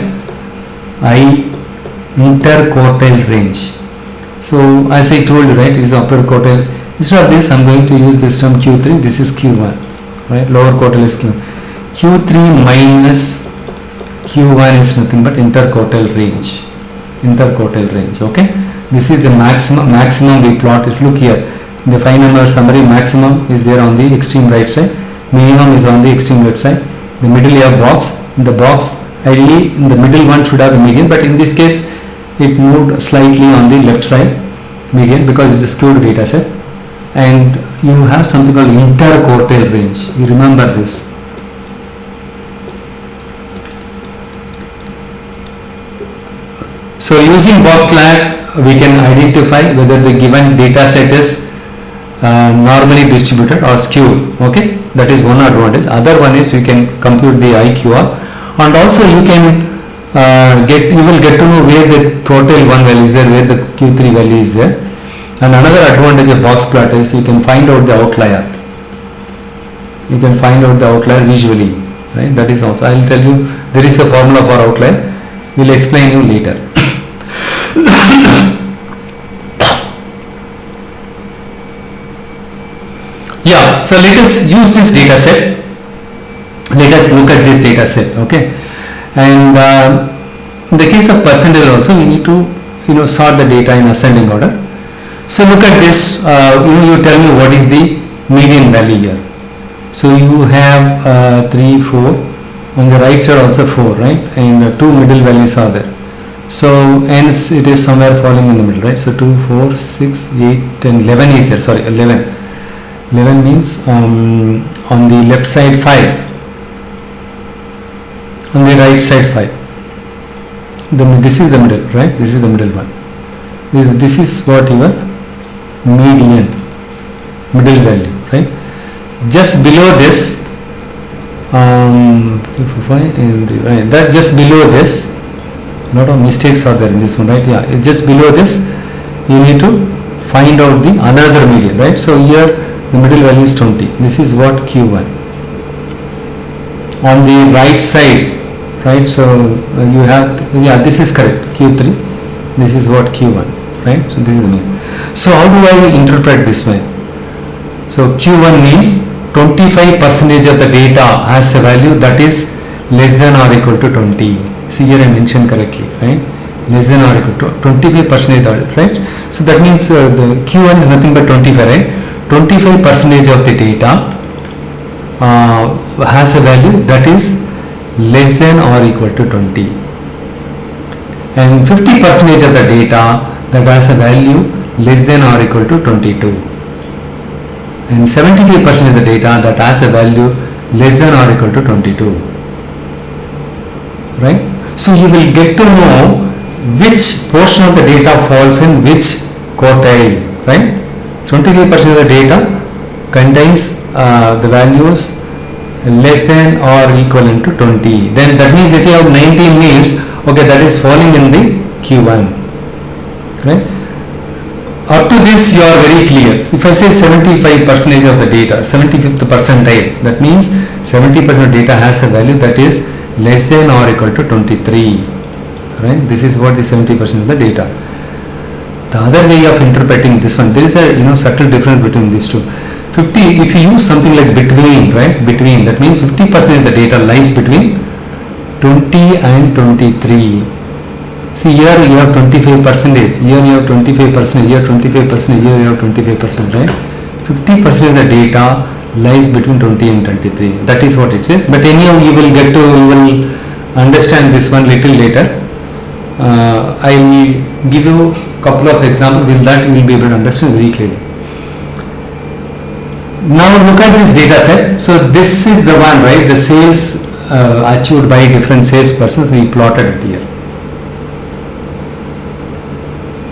interquartile range. So as I told you, right, it is upper quartile. Instead of this, I am going to use this term Q3. This is Q1, right? Lower quartile is Q1. Q3 minus Q1 is nothing but interquartile range. Interquartile range. Okay. This is the maximum we plot is, look here, the 5 number summary, maximum is there on the extreme right side, minimum is on the extreme left side, the middle you have box. In the box, ideally in the middle one should have the median, but in this case it moved slightly on the left side median because it's a skewed data set. And you have something called interquartile range. You remember this. So using box plot, we can identify whether the given data set is normally distributed or skewed. Okay, that is one advantage. Other one is you can compute the IQR, and also you can you will get to know where the quartile 1 value is there, where the Q3 value is there. And another advantage of box plot is you can find out the outlier. You can find out the outlier visually, right? That is also, I will tell you, there is a formula for outlier. We will explain you later. Yeah, so let us use this data set. Let us look at this data set, okay? And in the case of percentile also, we need to sort the data in ascending order. So look at this. You tell me what is the median value here. So you have 3, 4. On the right side also 4, right? And 2 middle values are there. So hence it is somewhere falling in the middle, right? So 2, 4, 6, 8, 10, 11 is there. Sorry, 11. 11 means on the left side 5. On the right side 5. This is the middle, right? This is the middle one. This is what your median, middle value, right? Just below this, that just below this, a lot of mistakes are there in this one, right? Yeah, just below this, you need to find out the another median, right? So here the middle value is 20. This is what Q1. On the right side, right? So you have, yeah, this is correct, Q3. This is what Q1. Right? So this is the mean. So how do I interpret this way? So Q1 means 25% of the data has a value that is less than or equal to 20. See here I mentioned correctly, right? less than or equal to 25%, right? So that means the Q1 is nothing but 25, right? 25% of the data has a value that is less than or equal to 20, and 50% of the data that has a value less than or equal to 22, and 75% of the data that has a value less than or equal to 22, right? So you will get to know which portion of the data falls in which quartile, right? 25% of the data contains the values less than or equivalent to 20. Then that means, let's say, 19 means, okay, that is falling in the Q1, right? Up to this you are very clear. If I say 75% of the data, 75th percentile, that means 70% of data has a value that is less than or equal to 23, right? This is what is 70% of the data. The other way of interpreting this one, there is a subtle difference between these two. 50, if you use something like between, right? Between, that means 50% of the data lies between 20 and 23. See, here you have 25%, here you have 25%, here 25%, here you have 25%, right? 50% of the data lies between 20 and 23. That is what it says. But anyhow, you will understand this one little later. I will give you a couple of examples. With that, you will be able to understand very clearly. Now look at this data set. So this is the one, right? The sales achieved by different salespersons. We plotted it here.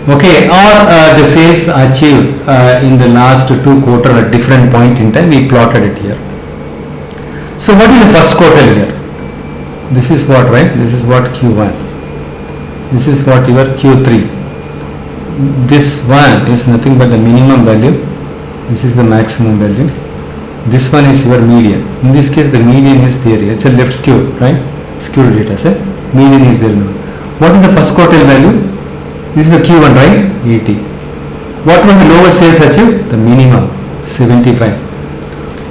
Okay, or the sales achieved in the last 2 quarters at different point in time. We plotted it here. So what is the first quarter here? This is what, right? This is what Q1. This is what your Q3. This one is nothing but the minimum value. This is the maximum value. This one is your median. In this case, the median is there. It's a left skewed, right? Skewed data set. Median is there now. What is the first quartile value? This is the Q1, right? 80. What was the lowest sales achieved? The minimum, 75.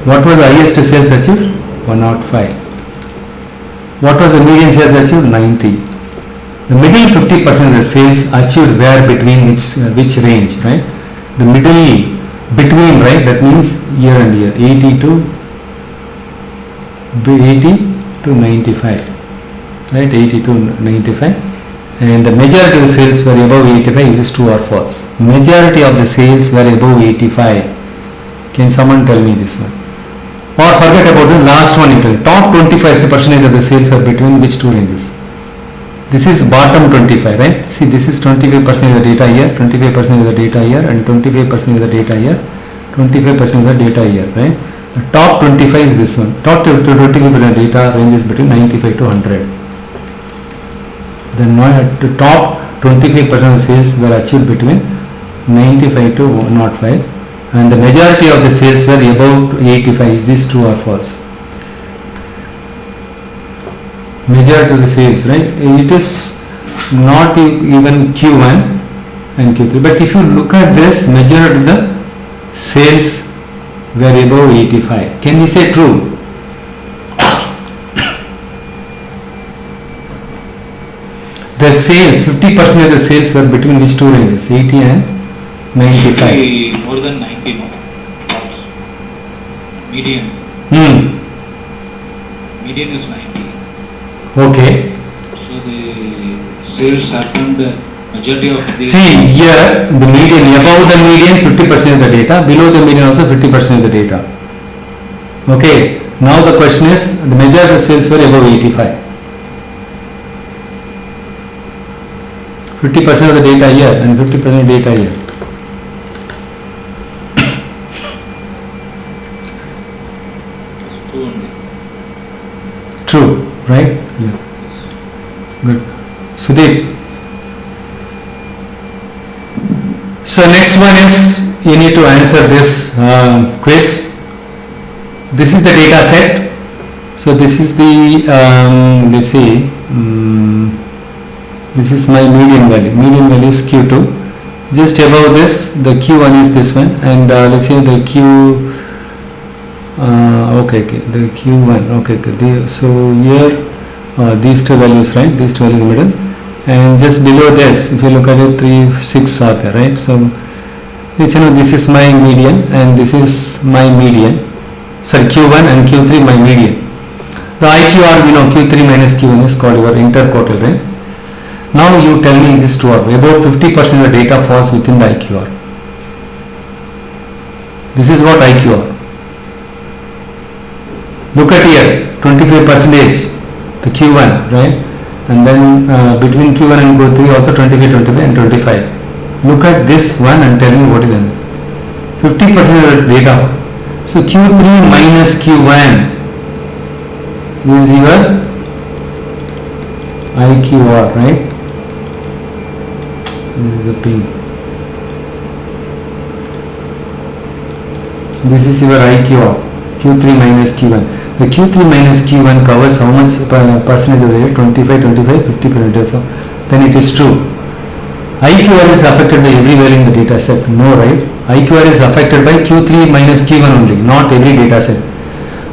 What was the highest sales achieved? 105. What was the median sales achieved? 90. The middle 50% of the sales achieved were between which range, right? The middle between, right? That means year and year, 80 to 95, right? 80 to 95. And the majority of the sales were above 85. Is this true or false? Majority of the sales were above 85. Can someone tell me this one? Or forget about the last one. Top 25% of the sales are between which two ranges? This is bottom 25, right? See, this is 25% of the data here, 25% of the data here, and 25% of the data here, 25% of the data here, right? The top 25 is this one. Top 25% of the data ranges between 95 to 100. The top 25% of sales were achieved between 95 to 105, and the majority of the sales were above 85. Is this true or false? Majority of the sales, right? It is not even Q1 and Q3. But if you look at this, majority of the sales were above 85. Can we say true? The sales, 50% of the sales were between which two ranges? 80 and 95. More than 90 now. Median. Median is 90. Okay. So the sales happened, majority of the... See here, the median, above the median 50% of the data, below the median also 50% of the data. Okay. Now the question is, the majority of the sales were above 85. 50% of the data here and 50% of the data here. True, right? Yeah. Good. Sudeep. So next one is, you need to answer this quiz. This is the data set. So this is the, let's see, this is my median value. Median value is Q2. Just above this, the Q1 is this one, and let's say the Q. The Q1. So here these two values, right? These two values in the middle, and just below this, if you look at it, 3, 6 are there, right? So this is my median and this is my median. Sorry, Q1 and Q3 my median. The IQR, Q3 minus Q1 is called your interquartile, right? Now you tell me this true or about 50% of the data falls within the IQR. This is what IQR. Look at here, 25%, the Q1, right? And then between Q1 and Q3 also 25, 25 and 25. Look at this one and tell me what is it. 50% of the data. So Q3 minus Q1 is your IQR, right? This is a P. This is your IQR, Q3 minus Q1. The Q3 minus Q1 covers how much percentage of the data? 25, 25, 50%. Then it is true. IQR is affected by everywhere in the data set. No, right? IQR is affected by Q3 minus Q1 only, not every data set.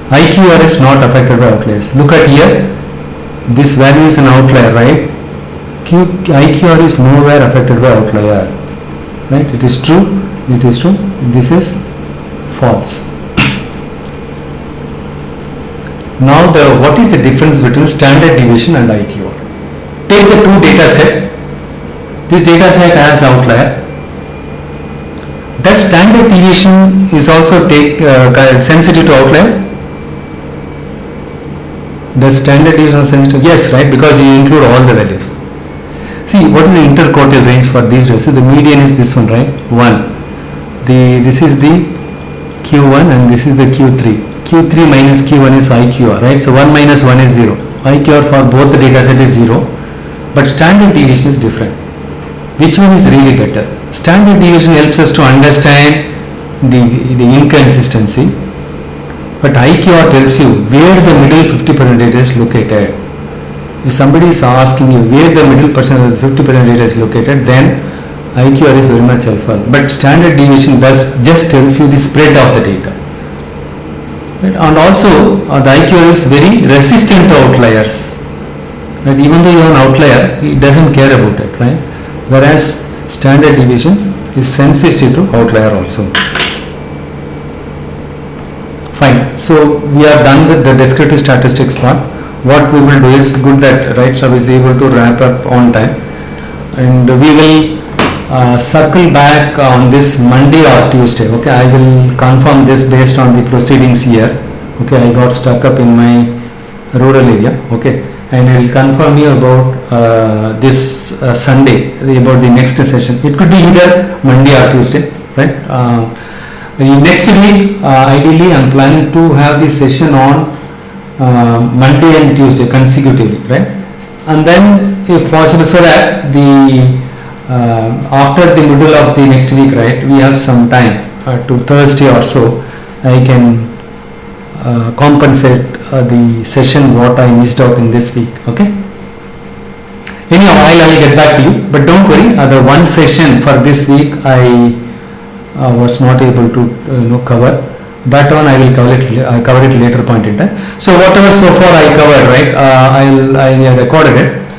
IQR is not affected by outliers. Look at here. This value is an outlier, right? IQR is nowhere affected by outlier. Right? It is true. It is true. This is false. Now what is the difference between standard deviation and IQR? Take the two data set. This data set has outlier. Does standard deviation is also sensitive to outlier? Does standard deviation sensitive? Yes, right, because you include all the values. See, what is the interquartile range for these values? So the median is this one, right? 1. This is the Q1 and this is the Q3. Q3 minus Q1 is IQR, right? So 1 minus 1 is 0. IQR for both the data set is 0. But standard deviation is different. Which one is really better? Standard deviation helps us to understand the inconsistency. But IQR tells you where the middle 50% data is located. If somebody is asking you where the middle percent of the 50% data is located, then IQR is very much helpful. But standard deviation just tells you the spread of the data. Right? And also the IQR is very resistant to outliers. Right? Even though you have an outlier, it doesn't care about it, right? Whereas standard deviation is sensitive to outlier also. Fine. So we are done with the descriptive statistics part. What we will do is good that Shab is able to wrap up on time, and we will circle back on this Monday or Tuesday. Okay, I will confirm this based on the proceedings here. Okay, I got stuck up in my rural area. Okay, and I will confirm you about this Sunday about the next session. It could be either Monday or Tuesday, right? Next week, ideally, I am planning to have this session on Monday and Tuesday consecutively, right? And then, if possible, so that the after the middle of the next week, right, we have some time to Thursday or so, I can compensate the session what I missed out in this week. Okay. Anyhow, I will get back to you. But don't worry, the one session for this week I was not able to cover. That one I will cover it later point in time. So whatever so far I covered, right? I recorded it.